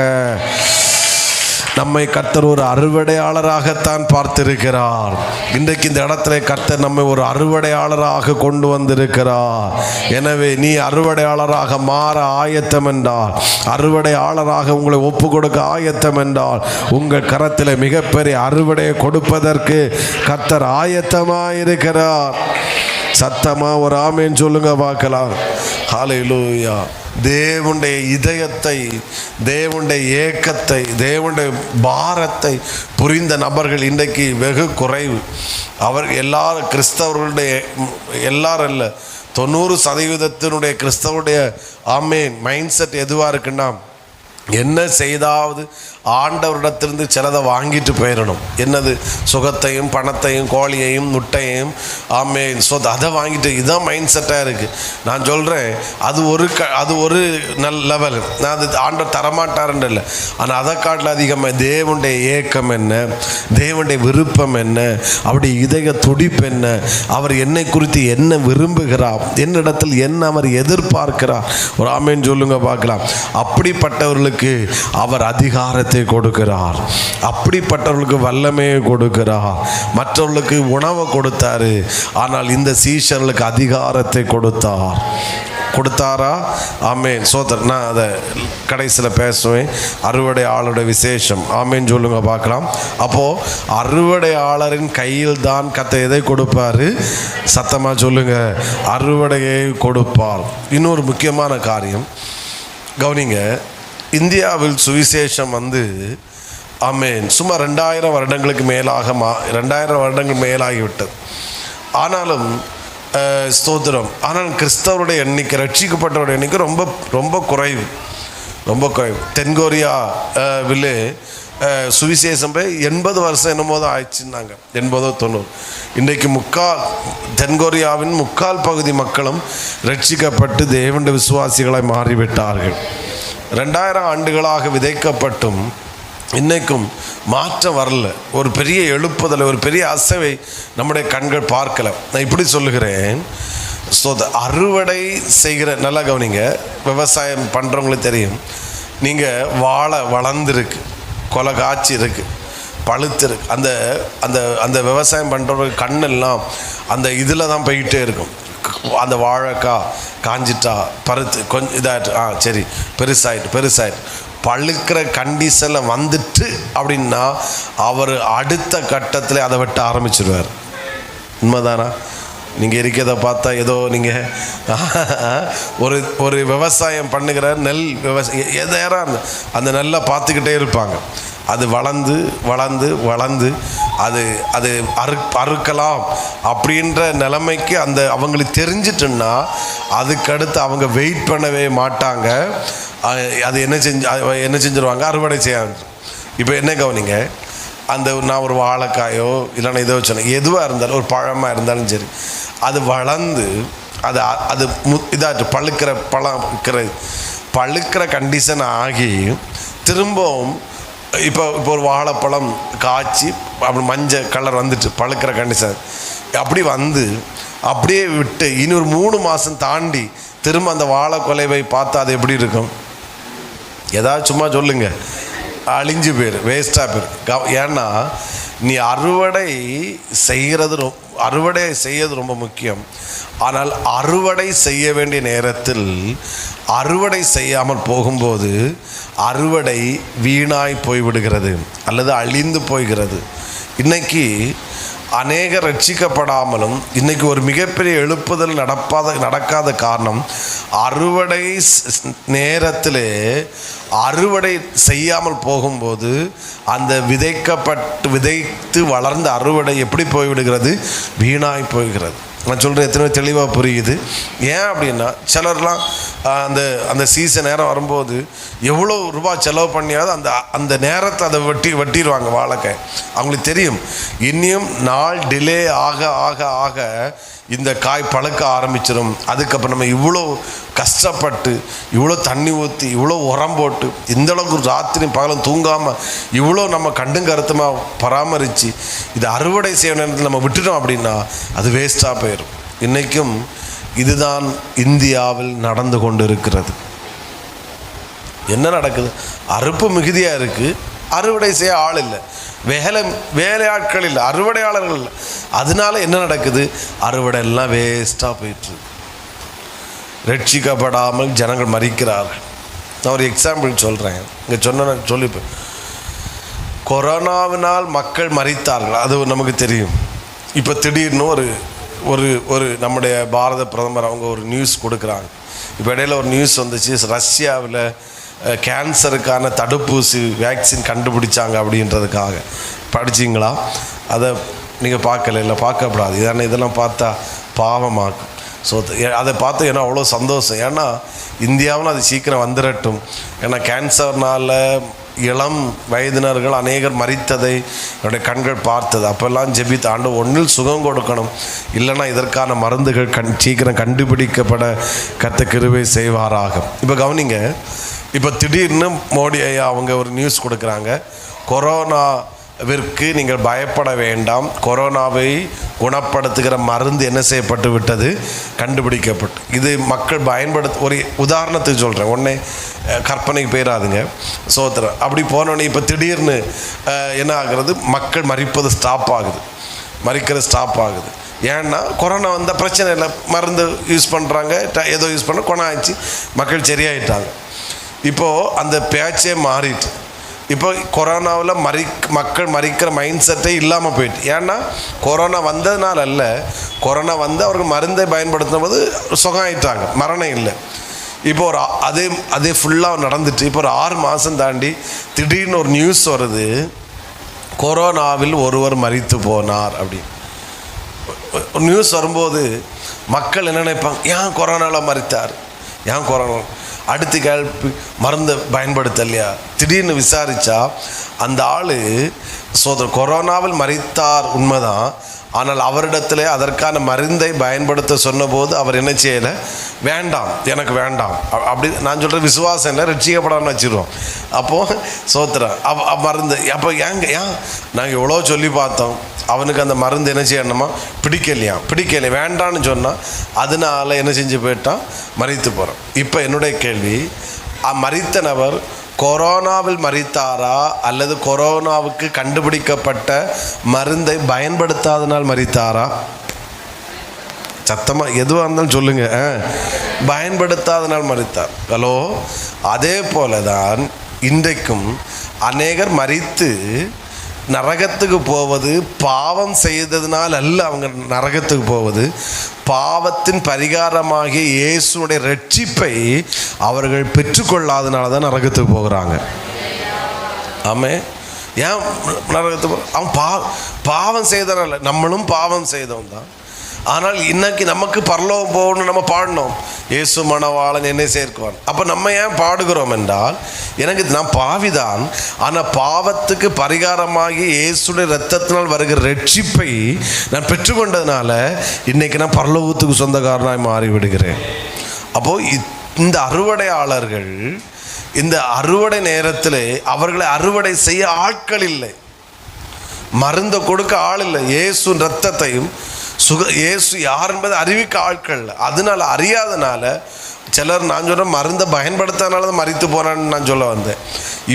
நம்மை கர்த்தர் ஒரு அறுவடையாளராகத்தான் பார்த்திருக்கிறார். இன்றைக்கு இந்த இடத்துல கர்த்தர் நம்மை ஒரு அறுவடையாளராக கொண்டு வந்திருக்கிறார். எனவே நீ அறுவடையாளராக மாற ஆயத்தம் என்றால், அறுவடையாளராக உங்களை ஒப்பு கொடுக்க ஆயத்தம் என்றால், உங்கள் கரத்தில் மிகப்பெரிய அறுவடையை கொடுப்பதற்கு கர்த்தர் ஆயத்தமாயிருக்கிறார். சத்தமா ஒரு ஆமேன் சொல்லுங்க பார்க்கலாம். ஹல்லேலூயா. தேவனுடைய இதயத்தை, தேவனுடைய ஏக்கத்தை, தேவனுடைய பாரத்தை புரிந்த நபர்கள் இன்றைக்கு வெகு குறைவு. அவர் எல்லாரும் கிறிஸ்தவர்களுடைய, எல்லாரும் இல்லை, 90% கிறிஸ்தவருடைய ஆமேன் மைண்ட் செட் எதுவாக இருக்குன்னா, என்ன செய்தாவது ஆண்டவரிடத்திலிருந்து சிலதை வாங்கிட்டு போயிடணும். என்னது? சுகத்தையும் பணத்தையும் கோழியையும் முட்டையையும் ஆமேன் அதை வாங்கிட்டு, இதுதான் மைண்ட் செட்டாக இருக்குது. நான் சொல்கிறேன், அது ஒரு நல்ல லெவல். நான் அது ஆண்டவர் தரமாட்டாருன்னு இல்லை. ஆனால் அதை காட்டில் அதிகமாக தேவனுடைய ஏக்கம் என்ன, தேவனுடைய விருப்பம் என்ன, அவருடைய இதய துடிப்பு என்ன, அவர் என்னை குறித்து என்ன விரும்புகிறார், என்னிடத்தில் என்ன அவர் எதிர்பார்க்கிறார். ஒரு ஆமேன் சொல்லுங்க பார்க்கலாம். அப்படிப்பட்டவர்களுக்கு அவர் அதிகாரத்தை கொடுக்கிறார். அப்படிப்பட்டவர்களுக்கு வல்லமையை கொடுக்கிறார். மற்றவர்களுக்கு உணவை கொடுத்தாரு, ஆனால் இந்த சீஷர்களுக்கு அதிகாரத்தை கொடுத்தாரா? ஆமேன். சோதர். நான் அதை கடைசியில் பேசுவேன். அறுவடையாளருடைய விசேஷம். ஆமேன் சொல்லுங்க பார்க்கலாம். அப்போது அறுவடையாளரின் கையில் தான் கர்த்தர் எதை கொடுப்பார்? சத்தமாக சொல்லுங்க, அறுவடையை கொடுப்பார். இன்னொரு முக்கியமான காரியம் கவனிங்க. இந்தியாவில் சுவிசேஷம் ஆமேன் சும்மா 2000 வருடங்களுக்கு மேலாக 2000 வருடங்கள் மேலாகிவிட்டது. ஆனாலும் ஸ்தோத்திரம். ஆனால் கிறிஸ்தவருடைய எண்ணிக்கை, ரட்சிக்கப்பட்டவருடைய எண்ணிக்கை ரொம்ப ரொம்ப குறைவு, ரொம்ப குறைவு. தென்கொரியாவில் சுவிசேஷம் போய் 80 வருஷம் என்னமோ தான் ஆயிடுச்சுன்னாங்க. 80-90. இன்றைக்கு தென்கொரியாவின் 3/4 பகுதி மக்களும் ரட்சிக்கப்பட்டு தேவனுடைய விசுவாசிகளை மாறிவிட்டார்கள். 2000 ஆண்டுகளாக விதைக்கப்பட்டும் இன்றைக்கும் மாற்றம் வரல. ஒரு பெரிய எழுப்புதலை, ஒரு பெரிய அசைவை நம்முடைய கண்கள் பார்க்கல. நான் இப்படி சொல்லுகிறேன். ஸோ அறுவடை செய்கிற, நல்லா கவனிங்க, விவசாயம் பண்ணுறவங்களுக்கு தெரியும். நீங்கள் வாழை வளர்ந்துருக்கு, கொலை காய்ச்சி இருக்குது, பழுத்திருக்கு. அந்த அந்த அந்த விவசாயம் பண்ணுறவங்க கண்ணெல்லாம் அந்த இதில் தான் போயிட்டே இருக்கும். அந்த வாழைக்காய் காஞ்சிட்டா பருத்து கொஞ்சம் இதாகிட்டு சரி பெருசாயிட்டு பழுக்கிற கண்டிஷனில் வந்துட்டு அப்படின்னா அவர் அடுத்த கட்டத்தில் அதை வெட்ட ஆரம்பிச்சிடுவார். உண்மைதானா? நீங்கள் இருக்கிறத பார்த்தா ஏதோ நீங்கள் ஒரு ஒரு விவசாயம் பண்ணுகிற நெல் விவசாயம் எதாரம் அந்த நெல்லை பார்த்துக்கிட்டே இருப்பாங்க. அது வளர்ந்து வளர்ந்து வளர்ந்து அது அது அறுக்கலாம் அப்படின்ற நிலைமைக்கு அந்த அவங்களுக்கு தெரிஞ்சிட்டுன்னா அதுக்கடுத்து அவங்க வெயிட் பண்ணவே மாட்டாங்க. அது என்ன செஞ்சுருவாங்க, அறுவடை செய்ய. இப்போ என்ன கவனிங்க, அந்த நான் ஒரு வாழைக்காயோ இல்லைன்னா இதோ சொன்னேன், எதுவாக இருந்தாலும் ஒரு பழமாக இருந்தாலும் சரி, அது வளர்ந்து அது அது இதாச்சு பழுக்கிற கண்டிஷன் ஆகி திரும்பவும் இப்போ ஒரு வாழைப்பழம் காய்ச்சி அப்படி மஞ்சள் கலர் வந்துட்டு பழுக்கிற கண்டிஷன் அப்படி வந்து அப்படியே விட்டு இனி ஒரு 3 மாதம் தாண்டி திரும்ப அந்த வாழை கொலைவை பார்த்தா அது எப்படி இருக்கும்? ஏதாவது சும்மா சொல்லுங்க, அழிஞ்சு போயிரு, வேஸ்ட்டாக போயிரு. ஏன்னா நீ அறுவடை செய்யறது ரொம்ப முக்கியம். ஆனால் அறுவடை செய்ய வேண்டிய நேரத்தில் அறுவடை செய்யாமல் போகும்போது அறுவடை வீணாய் போய்விடுகிறது அல்லது அழிந்து போய்கிறது. இன்னைக்கு அநேக ரட்சிக்கப்படாமலும் இன்னைக்கு ஒரு மிகப்பெரிய எழுப்புதல் நடக்காத காரணம் அறுவடை நேரத்திலே அறுவடை செய்யாமல் போகும்போது அந்த விதைத்து வளர்ந்த அறுவடை எப்படி போய்விடுகிறது? வீணாய் போய்கிறது. நான் சொல்கிறேன், எத்தனை தெளிவாக புரியுது. ஏன் அப்படின்னா சிலர்லாம் அந்த சீசன் நேரம் வரும்போது எவ்வளோ ரூபாய் செலவு பண்ணியாவது அந்த நேரத்தை அதை வெட்டிடுவாங்க வாழைக்காய். அவங்களுக்கு தெரியும் இன்னும் நாள் டிலே ஆக ஆக ஆக இந்த காய் பழுக்க ஆரம்பிச்சிடும். அதுக்கப்புறம் நம்ம இவ்வளோ கஷ்டப்பட்டு இவ்வளோ தண்ணி ஊற்றி இவ்வளோ உரம் போட்டு இந்தளவுக்கு ராத்திரி பகலும் தூங்காமல் இவ்வளோ நம்ம கண்டும் கருத்துமாக பராமரித்து இது அறுவடை செய்ய நேரத்தில் நம்ம விட்டுட்டோம் அப்படின்னா அது வேஸ்ட்டாக போயிடும். இன்றைக்கும் இதுதான் இந்தியாவில் நடந்து கொண்டு இருக்கிறது. என்ன நடக்குது? அறுப்பு மிகுதியாக இருக்குது, அறுவடை செய்ய ஆள் இல்லை, வேலையாட்கள் இல்லை, அறுவடையாளர்கள் இல்லை. அதனால என்ன நடக்குது? அறுவடை எல்லாம் வேஸ்ட்டாக போயிட்டு ரட்சிக்கப்படாமல் ஜனங்கள் மறிக்கிறார்கள். நான் ஒரு எக்ஸாம்பிள் சொல்கிறேன், இங்கே சொல்லிப்பேன். கொரோனாவினால் மக்கள் மறித்தார்கள், அது நமக்கு தெரியும். இப்போ திடீர்னு ஒரு ஒரு நம்முடைய பாரத பிரதமர் அவங்க ஒரு நியூஸ் கொடுக்குறாங்க. இப்போ இடையில ஒரு நியூஸ் வந்துச்சு, ரஷ்யாவில் கேன்சருக்கான தடுப்பூசி வேக்சின் கண்டுபிடிச்சாங்க அப்படின்றதுக்காக. படிச்சிங்களா? அதை நீங்கள் பார்க்கல? இல்லை, பார்க்கப்படாது. இதெல்லாம் பார்த்தா பாவமாக்கும். ஸோ அதை பார்த்து ஏன்னா அவ்வளோ சந்தோஷம். ஏன்னா இந்தியாவில் அது சீக்கிரம் வந்துடட்டும். ஏன்னா கேன்சர்னால் இளம் வயதினர்கள் அநேகர் மரித்ததை என்னுடைய கண்கள் பார்த்தது. அப்போல்லாம் ஜெபித்த ஆண்டு ஒன்றில் சுகம் கொடுக்கணும், இல்லைன்னா இதற்கான மருந்துகள் சீக்கிரம் கண்டுபிடிக்கப்பட கர்த்தர் கிருபை செய்வாராக. இப்போ கவனிங்க, இப்போ திடீர்னு மோடி ஐயா அவங்க ஒரு நியூஸ் கொடுக்குறாங்க, கொரோனாவிற்கு நீங்கள் பயப்பட வேண்டாம், கொரோனாவை குணப்படுத்துகிற மருந்து என்ன செய்யப்பட்டு விட்டது, கண்டுபிடிக்கப்பட்டு. இது மக்கள் ஒரு உதாரணத்துக்கு சொல்கிறேன், உடனே கற்பனைக்கு போயிடாதுங்க. சோத்திரம் அப்படி போனோடனே இப்போ திடீர்னு என்ன ஆகுறது? மக்கள் மறிப்பது ஸ்டாப் ஆகுது. ஏன்னா கொரோனா வந்த பிரச்சனை இல்லை, மருந்து யூஸ் பண்ணுறாங்க, ஏதோ யூஸ் பண்ண கொரோனா ஆச்சு, மக்கள் சரியாயிட்டாங்க. இப்போது அந்த பேச்சே மாறிட்டு இப்போ கொரோனாவில் மக்கள் மறிக்கிற மைண்ட் செட்டே இல்லாமல் போயிட்டு. ஏன்னா கொரோனா வந்ததுனால அல்ல, கொரோனா வந்து அவர்கள் மருந்தை பயன்படுத்தும் போது சுகமாயிட்டாங்க, மரணம் இல்லை. இப்போ அதே ஃபுல்லாக நடந்துட்டு இப்போ ஒரு 6 மாதம் தாண்டி திடீர்னு ஒரு நியூஸ் வருது, கொரோனாவில் ஒருவர் மரித்து போனார் அப்படின்னு. நியூஸ் வரும்போது மக்கள் என்ன நினைப்பாங்க? ஏன் கொரோனாவில் மரித்தார், ஏன் கொரோனா? அடுத்து கேள்வி, மருந்தை பயன்படுத்தலையா? திடீர்னு விசாரித்தா அந்த ஆள் கொரோனாவில் மரித்தார் உண்மைதான், ஆனால் அவரிடத்துல அதற்கான மருந்தை பயன்படுத்த சொன்னபோது அவர் என்ன செய்யலை, வேண்டாம், எனக்கு வேண்டாம் அப்படி. நான் சொல்கிற விசுவாசம் இல்லை, ரட்சிக்கப்படாமல் வச்சுருவோம். அப்போது சோத்திரம் மருந்து அப்போ ஏன் நாங்கள் எவ்வளோ சொல்லி பார்த்தோம், அவனுக்கு அந்த மருந்து என்ன செய்யணுமா, பிடிக்கலையா வேண்டான்னு சொன்னால் அதனால என்ன செஞ்சு போயிட்டான், மரித்து போகிறோம். இப்போ என்னுடைய கேள்வி, மரித்த நபர் கொரோனாவில் மரித்தாரா அல்லது கொரோனாவுக்கு கண்டுபிடிக்கப்பட்ட மருந்தை பயன்படுத்தாதனால் மரித்தாரா? சத்தமாக எதுவாக இருந்தாலும் சொல்லுங்கள். பயன்படுத்தாதனால் மரித்தார். ஹலோ, அதே போல தான் இன்றைக்கும் அநேகர் மரித்து நரகத்துக்கு போவது பாவம் செய்ததுனால் அல்ல. அவங்க நரகத்துக்கு போவது பாவத்தின் பரிகாரமாகிய இயேசுடைய ரட்சிப்பை அவர்கள் பெற்றுக்கொள்ளாதனால தான் நரகத்துக்கு போகிறாங்க. ஆமே. ஏன் நரகத்துக்கு அவன் பாவம் செய்தனால? நம்மளும் பாவம் செய்தவன் தான். ஆனால் இன்னைக்கு நமக்கு பரலோகம் போகணும்னு நம்ம பாடினோம், இயேசு மணவாளன் என்னை சேர்க்குவான். அப்போ நம்ம ஏன் பாடுகிறோம் என்றால், எனக்கு நான் பாவிதான், ஆனால் பாவத்துக்கு பரிகாரமாகி இயேசுடைய இரத்தத்தினால் வருகிற ரட்சிப்பை நான் பெற்றுக்கொண்டதுனால இன்னைக்கு நான் பரலோகத்துக்கு சொந்தக்காரனாய் மாறிவிடுகிறேன். அப்போது இந்த அறுவடையாளர்கள் இந்த அறுவடை நேரத்தில் அவர்களை அறுவடை செய்ய ஆட்கள் இல்லை, மருந்தை கொடுக்க ஆள் இல்லை. இயேசு இரத்தத்தையும் இயேசு யார் என்பதை அறிவிக்க ஆட்கள். அதனால அறியாதனால சிலர், நான் சொல்கிறேன், மருந்தை பயன்படுத்தாதனால தான் மரித்து போகிறான்னு நான் சொல்ல வந்தேன்.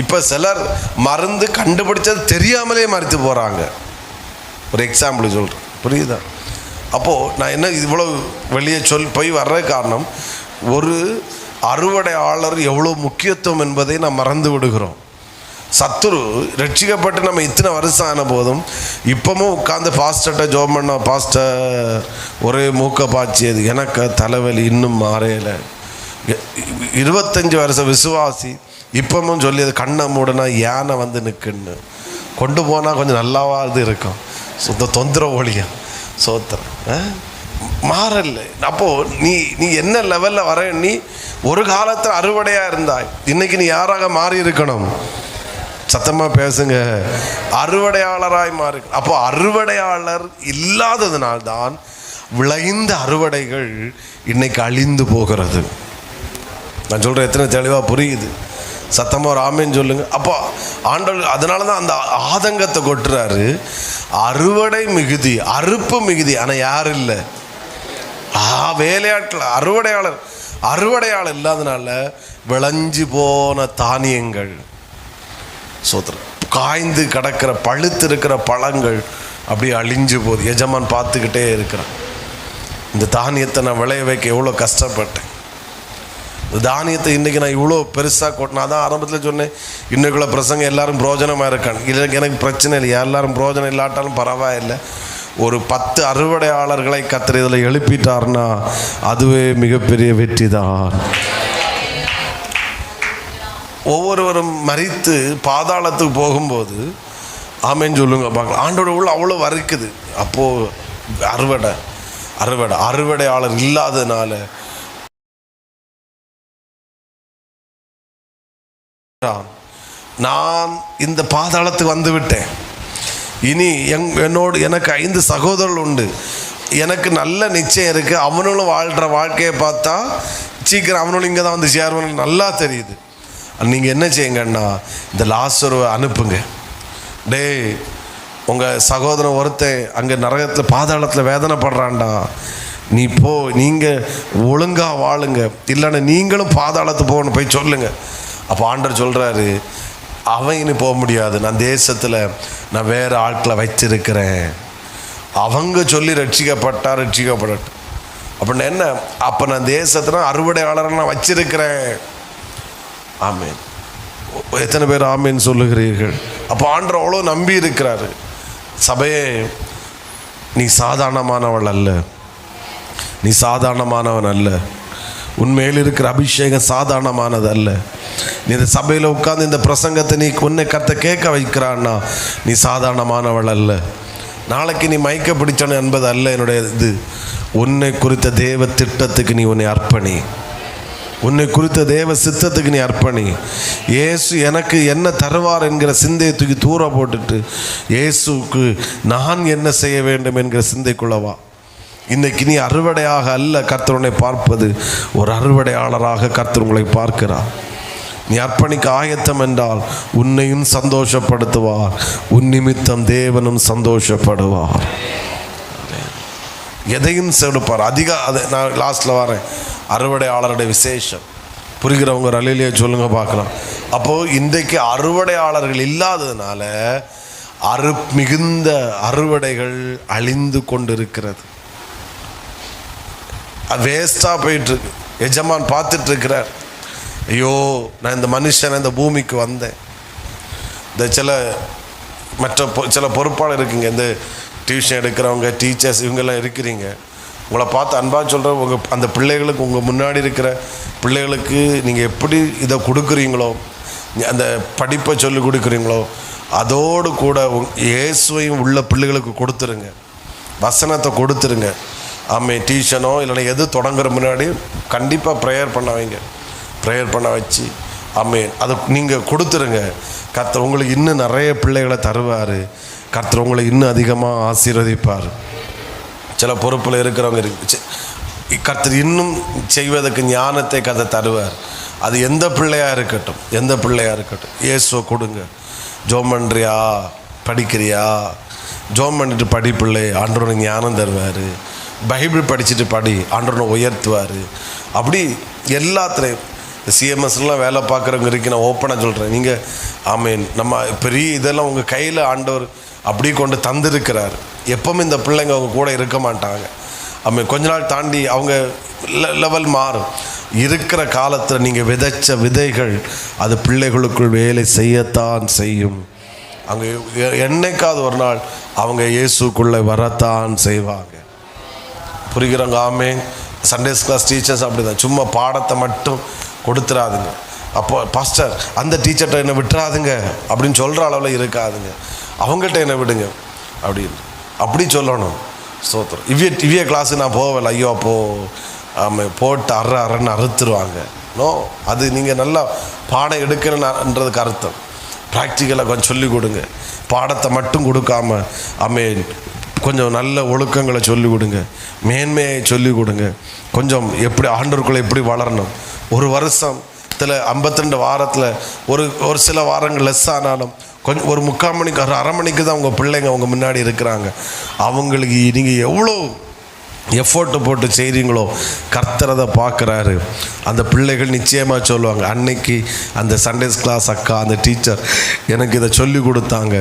இப்போ சிலர் மருந்து கண்டுபிடிச்சது தெரியாமலே மரித்து போகிறாங்க. ஒரு எக்ஸாம்பிள் சொல்கிறேன், புரியுதா? அப்போது நான் என்ன இவ்வளோ வெளியே போய் வர்ற காரணம், ஒரு அறுவடையாளர் எவ்வளோ முக்கியத்துவம் என்பதை நாம் மறந்து விடுகிறோம். சத்துரு ரட்சிக்கப்பட்டு நம்ம இத்தனை வருஷம் ஆன போதும் இப்போவும் உட்காந்து பாஸ்டர்கிட்ட ஜோம் பண்ண, பாஸ்டர் ஒரே மூக்க பாய்ச்சியது, எனக்கு தலைவலி இன்னும் மாறையலை. 25 வருஷம் விசுவாசி இப்போவும் சொல்லியது, கண்ணை மூடனா யானை வந்து நிற்குன்னு, கொண்டு போனால் கொஞ்சம் நல்லாவாது இருக்கும், சுத்த தொந்தரவு ஒழியா சோத்திரம் மாறல. அப்போது நீ என்ன லெவலில் வர, நீ ஒரு காலத்தில் அறுவடையாக இருந்தாய், இன்னைக்கு நீ யாராக மாறி இருக்கணும்? சத்தமாக பேசுங்க. அறுவடையாளராய் மாறு. அப்போ அறுவடையாளர் இல்லாததுனால்தான் விளைந்த அறுவடைகள் இன்னைக்கு அழிந்து போகிறது. நான் சொல்கிறேன், எத்தனை தெளிவாக புரியுது? சத்தமாக ஒரு ஆமேன்னு சொல்லுங்க. அப்போ ஆண்டவர் அதனால தான் அந்த ஆதங்கத்தை கொட்டுறாரு. அறுவடை மிகுதி, அறுப்பு மிகுதி, ஆனால் யாரும் இல்லை. வேலையாட்கள், அறுவடையாளர் இல்லாதனால விளைஞ்சு போன தானியங்கள், சோத்திரம், காய்ந்து கிடக்கிற பழுத்து இருக்கிற பழங்கள் அப்படியே அழிஞ்சு போகுது. எஜமான் பார்த்துக்கிட்டே இருக்கிறான். இந்த தானியத்தை நான் விளைய வைக்க எவ்வளோ கஷ்டப்பட்டேன். இந்த தானியத்தை இன்றைக்கி நான் இவ்வளோ பெருசாக கொட்டினா தான் ஆரம்பத்தில் சொன்னேன், இன்னைக்குள்ள பிரசங்க எல்லாரும் பிரோஜனமாக இருக்காங்க. இல்லை, எனக்கு பிரச்சனை இல்லை, எல்லாரும் பிரோஜனம் இல்லாட்டாலும் பரவாயில்லை. ஒரு 10 அறுவடையாளர்களை கர்த்தர் இதில் எழுப்பிட்டார்னா அதுவே மிகப்பெரிய வெற்றி தான். ஒவ்வொருவரும் மரித்து பாதாளத்துக்கு போகும்போது ஆமேன்னு சொல்லுங்க பார்க்கலாம். ஆண்டோட உள்ள அவ்வளோ வறுக்குது. அப்போது அறுவடையாளர் இல்லாததுனால நான் இந்த பாதாளத்துக்கு வந்து விட்டேன். இனி எனக்கு 5 சகோதரர்கள் உண்டு. எனக்கு நல்ல நிச்சயம் இருக்குது, அவனுங்களும் வாழ்கிற வாழ்க்கையை பார்த்தா சீக்கிரம் அவனுங்களும் இங்கே தான் வந்து சேருவான்னு நல்லா தெரியுது. நீங்கள் என்ன செய்யுங்கன்னா, இந்த லாசருவை அனுப்புங்க. டே, உங்கள் சகோதரன் ஒருத்தன் அங்கே நரகத்தில் பாதாளத்தில் வேதனைப்படுறான்டா, நீ போ, நீங்கள் ஒழுங்காக வாழுங்க, இல்லைன்னா நீங்களும் பாதாளத்துக்கு போகணும் போய் சொல்லுங்கள். அப்போ ஆண்டவர் சொல்கிறாரு, அவன் இனி போக முடியாது, நான் தேசத்தில் நான் வேறு ஆட்களை வச்சிருக்கிறேன், அவங்க சொல்லி ரட்சிக்கப்படட்டும். அப்படின்னா என்ன? அப்போ நான் தேசத்தில் அறுவடையாளரை நான் வச்சிருக்கிறேன். ஆமேன். எத்தனை பேர் ஆமேன்னு சொல்லுகிறீர்கள்? அப்போ ஆண்டவர் அவ்வளோ நம்பி இருக்கிறாரு. சபையே, நீ சாதாரணமானவள் அல்ல, நீ சாதாரணமானவன் அல்ல. உன்மேல் இருக்கிற அபிஷேகம் சாதாரணமானது அல்ல. நீ இந்த சபையில் உட்கார்ந்து இந்த பிரசங்கத்தை நீ உன்னை கேட்க வைக்கிறான்னா நீ சாதாரணமானவள் அல்ல. நாளைக்கு நீ மயக்க பிடிச்சன என்பது அல்ல என்னுடைய இது. உன்னை குறித்த தேவ திட்டத்துக்கு நீ உன்னை அர்ப்பணி, உன்னை குறித்த தேவ சித்தத்துக்கு நீ அர்ப்பணி. இயேசு எனக்கு என்ன தருவார் என்கிற சிந்தையை தூக்கி தூர போட்டுட்டு இயேசுக்கு நான் என்ன செய்ய வேண்டும் என்கிற சிந்தைக்குள்ளவா. இன்னைக்கு நீ அறுவடையாக அல்ல கர்த்தர் உன்னை பார்ப்பது, ஒரு அறுவடையாளராக கர்த்தர் உங்களை பார்க்கிறார். நீ அர்ப்பணிக்க ஆயத்தம் என்றால் உன்னையும் சந்தோஷப்படுத்துவார், உன் நிமித்தம் தேவனும் சந்தோஷப்படுவார், எதையும் செலுப்பார். நான் லாஸ்ட்டில் வரேன். அறுவடையாளருடைய விசேஷம் புரிகிறவங்க ரலிலேயே சொல்லுங்க பார்க்கலாம். அப்போது இன்றைக்கு அறுவடையாளர்கள் இல்லாததுனால மிகுந்த அறுவடைகள் அழிந்து கொண்டிருக்கிறது. வேஸ்ட்டாக போயிட்டுருக்கு. எஜமான் பார்த்துட்ருக்கிறார். ஐயோ, நான் இந்த மனுஷன் இந்த பூமிக்கு வந்தேன். இந்த சில பொறுப்பாளர் இருக்குங்க, இந்த டியூஷன் எடுக்கிறவங்க, டீச்சர்ஸ், இவங்கெல்லாம் இருக்கிறீங்க. உங்களை பார்த்து அன்பாக சொல்கிறேன், உங்கள் அந்த பிள்ளைகளுக்கு, உங்கள் முன்னாடி இருக்கிற பிள்ளைகளுக்கு நீங்கள் எப்படி இதை கொடுக்குறீங்களோ, அந்த படிப்பை சொல்லி கொடுக்குறீங்களோ, அதோடு கூட இயேசுவையும் உள்ள பிள்ளைகளுக்கு கொடுத்துருங்க, வசனத்தை கொடுத்துருங்க. ஆமே, டியூஷனோ இல்லைன்னா எது தொடங்குற முன்னாடி கண்டிப்பாக ப்ரேயர் பண்ண வச்சு ஆமே அதை நீங்கள் கொடுத்துருங்க. கர்த்தர் உங்களுக்கு இன்னும் நிறைய பிள்ளைகளை தருவார். கர்த்தர் உங்களை இன்னும் அதிகமாக ஆசீர்வதிப்பார். சில பொறுப்பில் இருக்கிறவங்க கர்த்தர் இன்னும் செய்வதற்கு ஞானத்தை கர்த்தர் தருவார். அது எந்த பிள்ளையாக இருக்கட்டும், இயேசுவை கொடுங்க. ஜோம் பண்ணுறியா, படிக்கிறியா, ஜோம் பண்ணிட்டு படி பிள்ளை, ஆண்டவனை ஞானம் தருவார். பைபிள் படிச்சுட்டு படி, ஆண்டவனை உயர்த்துவார். அப்படி எல்லாத்துலேயும் சிஎம்எஸ்லாம் வேலை பார்க்குறவங்க இருக்கு, நான் ஓப்பனாக சொல்கிறேன். நீங்கள் ஆமேன், நம்ம பெரிய இதெல்லாம் உங்கள் கையில் ஆண்டவர் அப்படி கொண்டு தந்திருக்கிறார். எப்பவுமே இந்த பிள்ளைங்க அவங்க கூட இருக்க மாட்டாங்க. ஆமேன், கொஞ்ச நாள் தாண்டி அவங்க லெவல் மாறும். இருக்கிற காலத்தில் நீங்கள் விதைச்ச விதைகள் அது பிள்ளைகளுக்குள் வேலை செய்யத்தான் செய்யும். அங்கே என்னைக்காவது ஒரு நாள் அவங்க இயேசுக்குள்ளே வரத்தான் செய்வாங்க. புரிகிறவங்க? ஆமேன். சண்டேஸ் கிளாஸ் டீச்சர்ஸ் அப்படி தான், சும்மா பாடத்தை மட்டும் கொடுத்துடாதுங்க. அப்போ பாஸ்டர் அந்த டீச்சர்கிட்ட என்னை விட்டுறாதுங்க அப்படின்னு சொல்கிற அளவில் இருக்காதுங்க. அவங்ககிட்ட என்னை விடுங்க அப்படி சொல்லணும். ஸ்தோத்திரம். இவ்விய கிளாஸுக்கு நான் போகலை, ஐயோ அப்போது ஆமாம் போட்டு அறன்னு அறுத்துருவாங்க. நோ, அது நீங்கள் நல்லா பாடம் எடுக்கணுன்றதுக்கு அர்த்தம். ப்ராக்டிக்கலாக கொஞ்சம் சொல்லிக் கொடுங்க. பாடத்தை மட்டும் கொடுக்காம ஆமேன், கொஞ்சம் நல்ல ஒழுக்கங்களை சொல்லிக் கொடுங்க, மேன்மையை சொல்லிக் கொடுங்க. கொஞ்சம் எப்படி ஆண்டவருக்குள்ளே எப்படி வளரணும். ஒரு வருஷத்தில் 52 வாரத்தில் ஒரு சில வாரங்கள் லெஸ் ஆனாலும் கொஞ்சம் ஒரு 3/4 மணிக்கு அரை மணிக்கு தான் உங்கள் பிள்ளைங்க அவங்க முன்னாடி இருக்கிறாங்க. அவங்களுக்கு நீங்கள் எவ்வளோ எஃபோர்ட்டு போட்டு செய்கிறீங்களோ கர்த்தரதை பார்க்குறாரு. அந்த பிள்ளைகள் நிச்சயமாக சொல்லுவாங்க, அன்னைக்கு அந்த சண்டேஸ் கிளாஸ் அக்கா, அந்த டீச்சர் எனக்கு இதை சொல்லி கொடுத்தாங்க,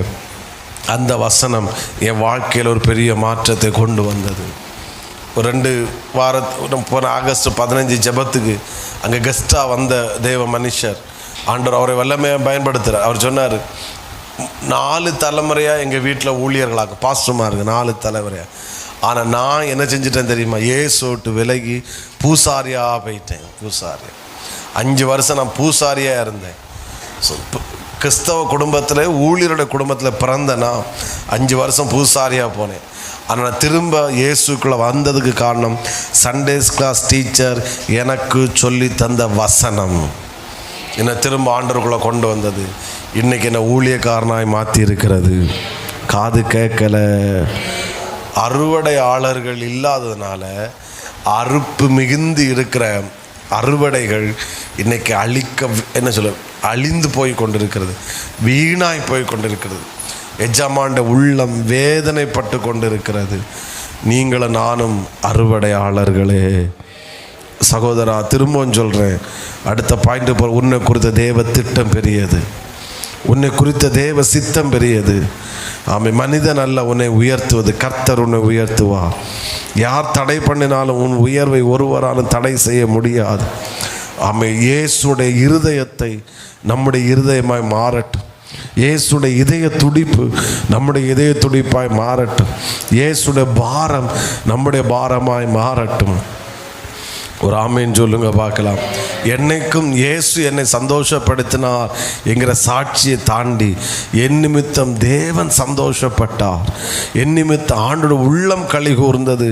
அந்த வசனம் என் வாழ்க்கையில் ஒரு பெரிய மாற்றத்தை கொண்டு வந்தது. ஒரு 2 வாரத்து போன ஆகஸ்ட் 15 ஜெபத்துக்கு அங்கே கெஸ்ட்டாக வந்த தேவ மனுஷர் ஆண்டவர் அவரை வல்லமையாக பயன்படுத்துகிறார். அவர் சொன்னார், 4 தலைமுறையாக எங்கள் வீட்டில் ஊழியர்களாக பாஸ்டமாக இருக்குது, 4 தலைமுறையாக. ஆனால் நான் என்ன செஞ்சிட்டேன் தெரியுமா? இயேசுவிட்டு விலகி பூசாரியாக போயிட்டேன். 5 வருஷம் நான் பூசாரியாக இருந்தேன். ஸோ கிறிஸ்தவ குடும்பத்தில், ஊழியருடைய குடும்பத்தில் பிறந்தேன்னா 5 வருஷம் பூசாரியாக போனேன். ஆனால் நான் திரும்ப இயேசுக்குள்ளே வந்ததுக்கு காரணம் சண்டேஸ் கிளாஸ் டீச்சர் எனக்கு சொல்லி தந்த வசனம் என்னை திரும்ப ஆண்டவருக்குள்ளே கொண்டு வந்தது. இன்றைக்கி என்னை ஊழியக்காரனாய் மாற்றி இருக்கிறது. காது கேட்கலை. அறுவடையாளர்கள் இல்லாததுனால அறுப்பு மிகுந்து இருக்கிற அறுவடைகள் இன்றைக்கி அழிந்து போய் கொண்டிருக்கிறது, வீணாய் போய் கொண்டிருக்கிறது. எஜமாண்ட உள்ளம் வேதனைப்பட்டு கொண்டிருக்கிறது. நீங்களும் நானும் அறுவடையாளர்களே. சகோதரா, திரும்பவும் சொல்கிறேன், அடுத்த பாயிண்ட் போகிற, உன்னை குறித்த தேவ திட்டம் பெரியது, உன்னை குறித்த தேவ சித்தம் பெரியது. ஆமை, மனிதன் அல்ல உன்னை உயர்த்துவது, கர்த்தர் உன்னை உயர்த்துவா. யார் தடை பண்ணினாலும் உன் உயர்வை ஒருவராலும் தடை செய்ய முடியாது. ஆமை, இயேசுடைய இருதயத்தை நம்முடைய இருதயமாய் மாறட்டும். இயேசுடைய இதய துடிப்பு நம்முடைய இதய துடிப்பாய் மாறட்டும். இயேசுடைய பாரம் நம்முடைய பாரமாய் மாறட்டும். ஒரு ஆமேன் சொல்லுங்க பார்க்கலாம். என்னைக்கும் இயேசு என்னை சந்தோஷப்படுத்தினார் என்கிற சாட்சியை தாண்டி என் நிமித்தம் தேவன் சந்தோஷப்பட்டார், என் நிமித்தம் ஆண்டோட உள்ளம் களி கூர்ந்தது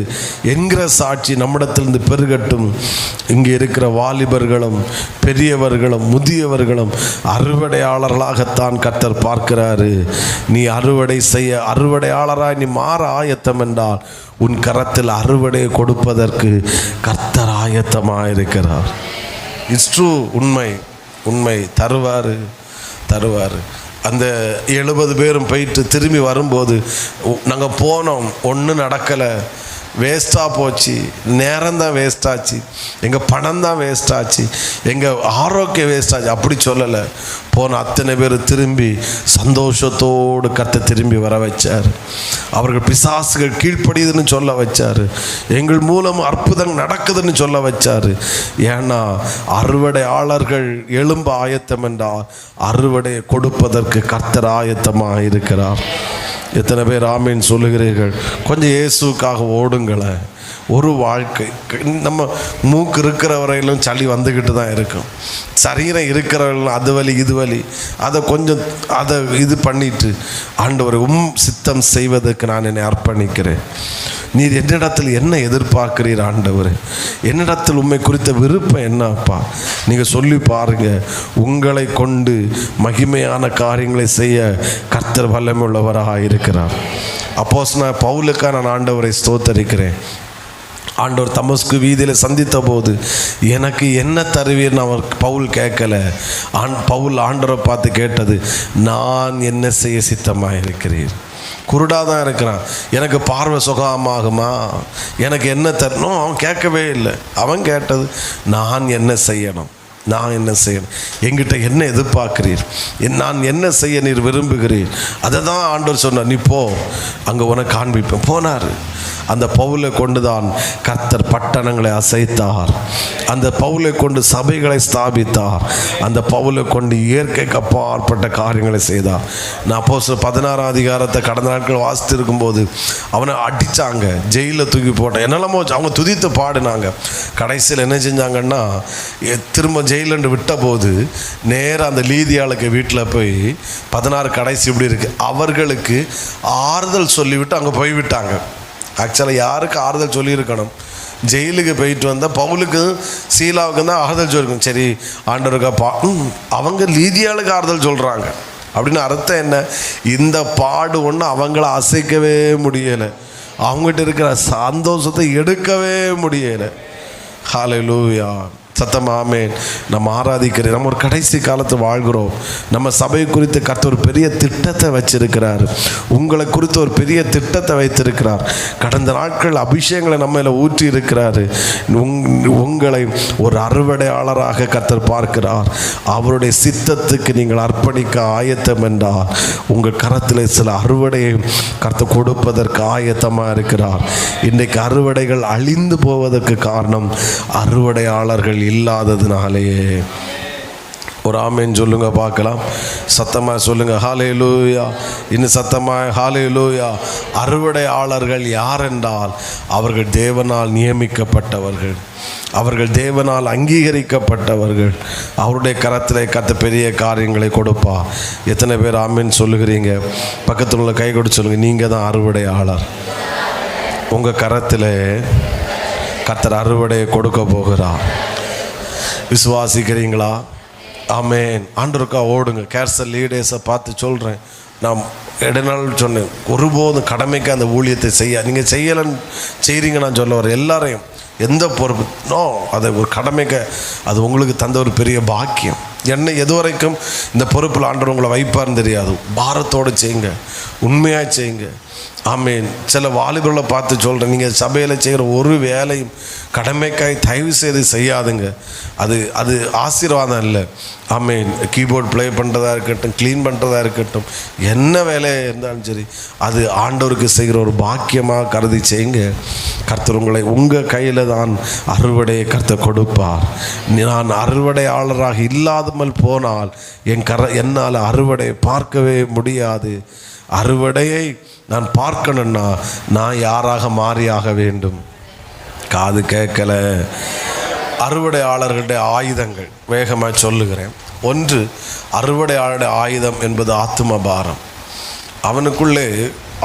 என்கிற சாட்சி நம்மிடத்திலிருந்து பெருகட்டும். இங்கே இருக்கிற வாலிபர்களும் பெரியவர்களும் முதியவர்களும் அறுவடையாளர்களாகத்தான் கர்த்தர் பார்க்கிறாரு. நீ அறுவடை செய்ய அறுவடையாளராய் நீ மாற ஆயத்தம் என்றால் உன் கரத்தில் அறுவடையை கொடுப்பதற்கு கர்த்தர் ஆயத்தமாயிருக்கிறார். இட்ஸ் ட்ரூ, உண்மை. தருவார். அந்த 70 பேரும் போயிட்டு திரும்பி வரும்போது நாங்கள் போனோம், ஒன்றும் நடக்கலை. வேஸ்ட்டாக போச்சு, நேரம் தான் வேஸ்ட் ஆச்சு, எங்கள் பணம் தான் வேஸ்ட் ஆச்சு, எங்கள் ஆரோக்கியம் வேஸ்ட் ஆச்சு அப்படி சொல்லலை. போன அத்தனை பேர் திரும்பி சந்தோஷத்தோடு கர்த்தர் திரும்பி வர வச்சார். அவர்கள் பிசாசுகள் கீழ்ப்படியுதுன்னு சொல்ல வச்சார். எங்கள் மூலம் அற்புதம் நடக்குதுன்னு சொல்ல வச்சார். ஏன்னா அறுவடையாளர்கள் எழும்ப ஆயத்தம் என்றால் அறுவடையை கொடுப்பதற்கு கர்த்தர் ஆயத்தமாக இருக்கிறார். எத்தனை பேர் ஆமீன் சொல்லுகிறீர்கள்? கொஞ்சம் இயேசுக்காக ஓடுங்களேன். ஒரு வாழ்க்கை, நம்ம மூக்கு இருக்கிற வரையிலும் சளி வந்துக்கிட்டு தான் இருக்கும். சரீரம் இருக்கிறவர்களும் அது வலி இது வலி, அதை இது பண்ணிட்டு ஆண்டவரை சித்தம் செய்வதற்கு நான் என்னை அர்ப்பணிக்கிறேன். நீர் என்னிடத்தில் என்ன எதிர்பார்க்கிறீர் ஆண்டவர்? என்னிடத்தில் உண்மை குறித்த விருப்பம் என்னப்பா? நீங்கள் சொல்லி பாருங்கள். உங்களை கொண்டு மகிமையான காரியங்களை செய்ய கர்த்தர் வல்லமை உள்ளவராக இருக்கிறார். அப்போஸ்தலனாகிய பவுலுக்காக நான் ஆண்டவரை ஸ்தோத்தரிக்கிறேன். ஆண்டவர் தமஸ்கு வீதியில் சந்தித்த போது எனக்கு என்ன தருவீர்னு அவர் பவுல் கேட்கல. பவுல் ஆண்டவரை பார்த்து கேட்டது, நான் என்ன செய்ய சித்தமாக இருக்கிறேன். குருடாக தான் இருக்கிறான், எனக்கு பார்வை சுகமாகுமா, எனக்கு என்ன தரணும் அவன் கேட்கவே இல்லை. அவன் கேட்டது, நான் என்ன செய்யணும், நான் என்ன செய்யணும், என்கிட்ட என்ன எதிர்பார்க்கிறீர், நான் என்ன செய்ய நீர் விரும்புகிறீர், அதை தான் ஆண்டவர் சொன்னார். நீ போ, அங்கே உனக்கு காண்பிப்பேன். போனார். அந்த பவுலை கொண்டு தான் கர்த்தர் பட்டணங்களை அசைத்தார். அந்த பவுலை கொண்டு சபைகளை ஸ்தாபித்தார். அந்த பவுலை கொண்டு இயற்கைக்கு அப்பாற்பட்ட காரியங்களை செய்தார். நான் அப்போஸ்தலர் 16ஆம் அதிகாரத்தை கடந்த நாட்கள் வாசித்து இருக்கும்போது அவனை அடித்தாங்க, ஜெயிலில் தூக்கி போட்டான், என்னெல்லாமோ அவங்க துதித்து பாடினாங்க. கடைசியில் என்ன செஞ்சாங்கன்னா, திரும்ப ஜெயிலண்டு விட்ட போது நேராக அந்த லீதியாளுக்கு வீட்டில் போய் 16 கடைசி இப்படி இருக்குது அவர்களுக்கு ஆறுதல் சொல்லிவிட்டு அங்கே போய்விட்டாங்க. ஆக்சுவலாக யாருக்கு ஆறுதல் சொல்லியிருக்கணும்? ஜெயிலுக்கு போயிட்டு வந்தால் பவுலுக்கு சீலாவுக்கு தான் ஆறுதல் சொல்லியிருக்கணும். சரி ஆண்டவருக்கா அவங்க லீதியாளுக்கு ஆறுதல் சொல்கிறாங்க அப்படின்னு அர்த்தம் என்ன? இந்த பாடு ஒன்று அவங்கள அசைக்கவே முடியலை, அவங்ககிட்ட இருக்கிற சந்தோஷத்தை எடுக்கவே முடியலை. ஹல்லேலூயா, சத்தம் ஆமென். நம்ம ஆராதிக்கிறேன். நம்ம ஒரு கடைசி காலத்தை வாழ்கிறோம். நம்ம சபை குறித்து கர்த்தர் ஒரு பெரிய திட்டத்தை வச்சிருக்கிறார். உங்களை குறித்து ஒரு பெரிய திட்டத்தை வைத்திருக்கிறார். கடந்த நாட்கள் அபிஷேகங்களை நம்ம ஊற்றி இருக்கிறாரு. உங்களை ஒரு அறுவடையாளராக கர்த்தர் பார்க்கிறார். அவருடைய சித்தத்துக்கு நீங்கள் அர்ப்பணிக்க ஆயத்தம் என்றால் உங்கள் கரத்தில் சில அறுவடையை கர்த்தர் கொடுப்பதற்கு ஆயத்தமாக இருக்கிறார். இன்றைக்கு அறுவடைகள் அழிந்து போவதற்கு காரணம் அறுவடையாளர்கள் இல்லாததுனாலேயே. ஒரு ஆமென் சொல்லுங்க பார்க்கலாம். சத்தமாக சொல்லுங்க ஹல்லேலூயா. இன்னும் சத்தமாக ஹல்லேலூயா. அறுவடையாளர்கள் யார் என்றால் அவர்கள் தேவனால் நியமிக்கப்பட்டவர்கள், அவர்கள் தேவனால் அங்கீகரிக்கப்பட்டவர்கள். அவருடைய கரத்திலே கர்த்தர் பெரிய காரியங்களை கொடுப்பா. எத்தனை பேர் ஆமென் சொல்லுகிறீங்க? பக்கத்தில் உள்ள கை கொடுத்து சொல்லுங்க, நீங்கள் தான் அறுவடையாளர். உங்கள் கரத்தில் கர்த்தர் அறுவடையை கொடுக்க போகிறார். விசுவாசிக்கிறீங்களா? ஆமென். ஆண்டவருக்கா ஓடுங்க. கேர்சல் லீடர்ஸை பார்த்து சொல்கிறேன், நான் இடைநாள் சொன்னேன், ஒருபோதும் கடமைக்கு அந்த ஊழியத்தை செய்ய நீங்கள் செய்யலைன்னு செய்கிறீங்க. நான் சொல்ல வர எல்லாரையும் எந்த பொறுப்பு நோ, அதை ஒரு கடமைக்கு அது உங்களுக்கு தந்த ஒரு பெரிய பாக்கியம். என்ன எது வரைக்கும் இந்த பொறுப்பில் ஆண்டவர் உங்களை வைப்பார்னு தெரியாது. பாரத்தோடு செய்யுங்க, உண்மையாக செய்யுங்க. ஆமீன். சில வாலிபர்களை பார்த்து சொல்கிறேன், நீங்கள் சபையில் செய்கிற ஒரு வேலையும் கடமைக்காய் தயவு செய்து செய்யாதுங்க. அது ஆசீர்வாதம் இல்லை. ஆமீன். கீபோர்ட் ப்ளே பண்ணுறதா இருக்கட்டும், க்ளீன் பண்ணுறதா இருக்கட்டும், என்ன வேலையாக இருந்தாலும் சரி, அது ஆண்டவருக்கு செய்கிற ஒரு பாக்கியமாக கருதி செய்யுங்க. கர்த்தர் உங்களை உங்கள் கையில் தான் அறுவடையை கர்த்தர் கொடுப்பார். நான் அறுவடையாளராக இல்லாமல் போனால் என்னால் அறுவடையை பார்க்கவே முடியாது. அறுவடையை நான் பார்க்கணுன்னா நான் யாராக மாறியாக வேண்டும்? காது கேட்கல. அறுவடையாளர்களுடைய ஆயுதங்கள் வேகமாக சொல்லுகிறேன். ஒன்று, அறுவடையாளருடைய ஆயுதம் என்பது ஆத்தும பாரம். அவனுக்குள்ளே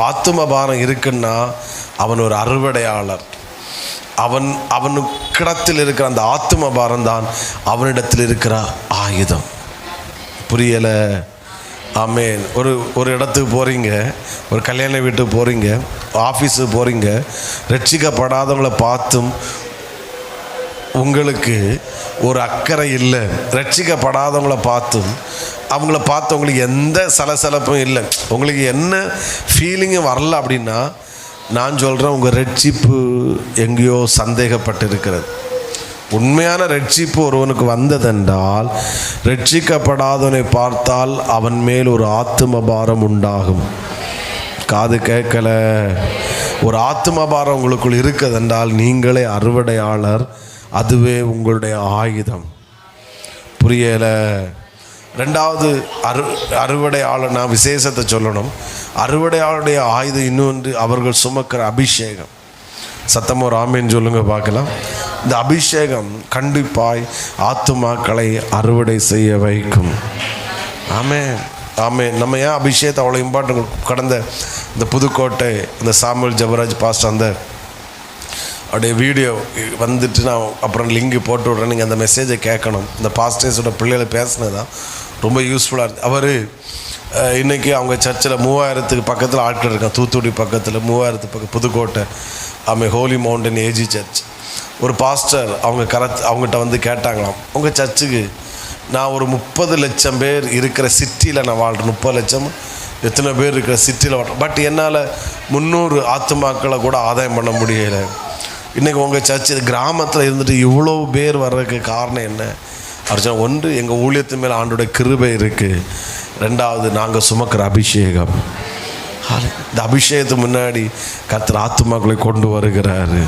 ஆத்தும பாரம் இருக்குன்னா அவன் ஒரு அறுவடையாளர். அவனுக்கிடத்தில் இருக்கிற அந்த ஆத்தும பாரம் தான் அவனிடத்தில் இருக்கிற ஆயுதம். புரியலை? ஆமேன். ஒரு இடத்துக்கு போகிறீங்க, ஒரு கல்யாண வீட்டுக்கு போகிறீங்க, ஆஃபீஸுக்கு போகிறீங்க, ரட்சிக்கப்படாதவங்களை பார்த்தும் உங்களுக்கு ஒரு அக்கறை இல்லை. ரட்சிக்கப்படாதவங்கள பார்த்தும் அவங்கள பார்த்து உங்களுக்கு எந்த சலசலப்பும் இல்லை, உங்களுக்கு என்ன ஃபீலிங்கும் வரல அப்படின்னா நான் சொல்கிறேன், உங்கள் ரட்சிப்பு எங்கேயோ சந்தேகப்பட்டு இருக்கிறது. உண்மையான ரட்சிப்பு ஒருவனுக்கு வந்ததென்றால் ரட்சிக்கப்படாதவனை பார்த்தால் அவன் மேல் ஒரு ஆத்தும பாரம் உண்டாகும். காது கேட்கல, ஒரு ஆத்தும பாரம் உங்களுக்குள் இருக்குதென்றால் நீங்களே அறுவடையாளர், அதுவே உங்களுடைய ஆயுதம். புரியலை? ரெண்டாவது அறுவடையாளர், நான் விசேஷத்தை சொல்லணும். அறுவடையாளுடைய ஆயுதம் இன்னொன்று, அவர்கள் சுமக்கிற அபிஷேகம். சத்தமோ ராமேன்னு சொல்லுங்க பார்க்கலாம். இந்த அபிஷேகம் கண்டிப்பாய் ஆத்துமாக்களை அறுவடை செய்ய வைக்கும். ஆமென், ஆமென். நம்ம ஏன் அபிஷேகத்தை அவ்வளோ இம்பார்ட்டன்ட்? கடந்த இந்த புதுக்கோட்டை இந்த சாமுவேல் ஜெபராஜ் பாஸ்டர் அந்த அப்படியே வீடியோ வந்துட்டு நான் அப்புறம் லிங்க் போட்டு விட்றேன், நீங்கள் அந்த மெசேஜை கேட்கணும். இந்த பாஸ்டர்ஸோட பிள்ளைகளை பேசினது தான் ரொம்ப யூஸ்ஃபுல்லாக இருக்குது. அவர் இன்றைக்கி அவங்க சர்ச்சில் 3000க்கு பக்கத்தில் ஆட்கள் இருக்காங்க. தூத்துக்குடி பக்கத்தில் 3000 பக்கம் Pudukkottai Holy Mountain AG Church. ஒரு பாஸ்டர் அவங்ககிட்ட வந்து கேட்டாங்களாம், உங்கள் சர்ச்சுக்கு நான் ஒரு 30 லட்சம் பேர் இருக்கிற சிட்டியில் நான் வாழ்கிறேன், 30 லட்சம் எத்தனை பேர் இருக்கிற சிட்டியில் வாழ்கிறேன், பட் என்னால் 300 ஆத்துமாக்களை கூட ஆதாயம் பண்ண முடியலை. இன்றைக்கி உங்கள் சர்ச்சு கிராமத்தில் இருந்துட்டு இவ்வளோ பேர் வர்றதுக்கு காரணம் என்ன? அர்ச்சனை ஒன்று, எங்கள் ஊழியத்து மேலே ஆண்டோட கிருபை இருக்குது. ரெண்டாவது, நாங்கள் சுமக்கிற அபிஷேகம். இந்த அபிஷேகத்துக்கு முன்னாடி கர்த்தர் ஆத்துமாக்களை கொண்டு வருகிறாரு.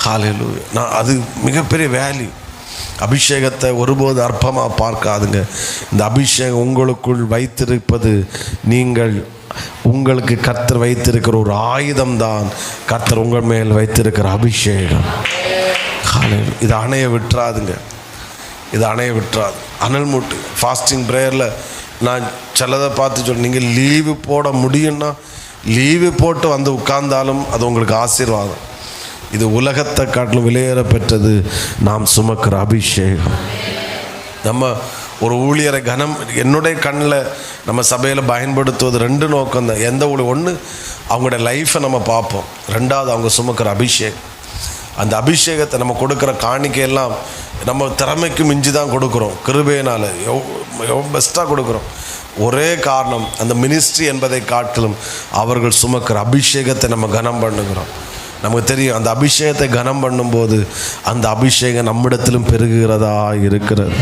ஹல்லேலூயா. நான் அது மிகப்பெரிய வேல்யூ. அபிஷேகத்தை ஒருபோது அற்பமாக பார்க்காதுங்க. இந்த அபிஷேகம் உங்களுக்குள் வைத்திருப்பது, நீங்கள் உங்களுக்கு கர்த்தர் வைத்திருக்கிற ஒரு ஆயுதம்தான் கர்த்தர் உங்கள் மேல் வைத்திருக்கிற அபிஷேகம். ஹல்லேலூயா. இது அணைய விட்டுறாதுங்க, இது அணைய விட்டுறாது. அனல் மூட்டு ஃபாஸ்டிங் ப்ரேயரில் நான் சிலதை பார்த்து சொல்ல, நீங்கள் லீவு போட முடியும்னா லீவு போட்டு வந்து உட்கார்ந்தாலும் அது உங்களுக்கு ஆசீர்வாதம். இது உலகத்தை காட்டிலும் விலையேற பெற்றது நாம் சுமக்கிற அபிஷேகம். நம்ம ஒரு ஊழியரை என்னுடைய கண்ணில் நம்ம சபையில் பயன்படுத்துவது 2 நோக்கம் தான். எந்த ஒன்று, அவங்களுடைய லைஃப்பை நம்ம பார்ப்போம். ரெண்டாவது, அவங்க சுமக்கிற அபிஷேகம். அந்த அபிஷேகத்தை நம்ம கொடுக்குற காணிக்கையெல்லாம் நம்ம திறமைக்கு மிஞ்சி தான் கொடுக்குறோம். கிருபையினால் எவ்வளோ பெஸ்ட்டாக கொடுக்குறோம். ஒரே காரணம், அந்த மினிஸ்ட்ரி என்பதை காட்டிலும் அவர்கள் சுமக்கிற அபிஷேகத்தை நம்ம கனம் பண்ணுகிறோம். நமக்கு தெரியும், அந்த அபிஷேகத்தை கனம் பண்ணும்போது அந்த அபிஷேகம் நம்மிடத்திலும் பெருகிறதா இருக்கிறது.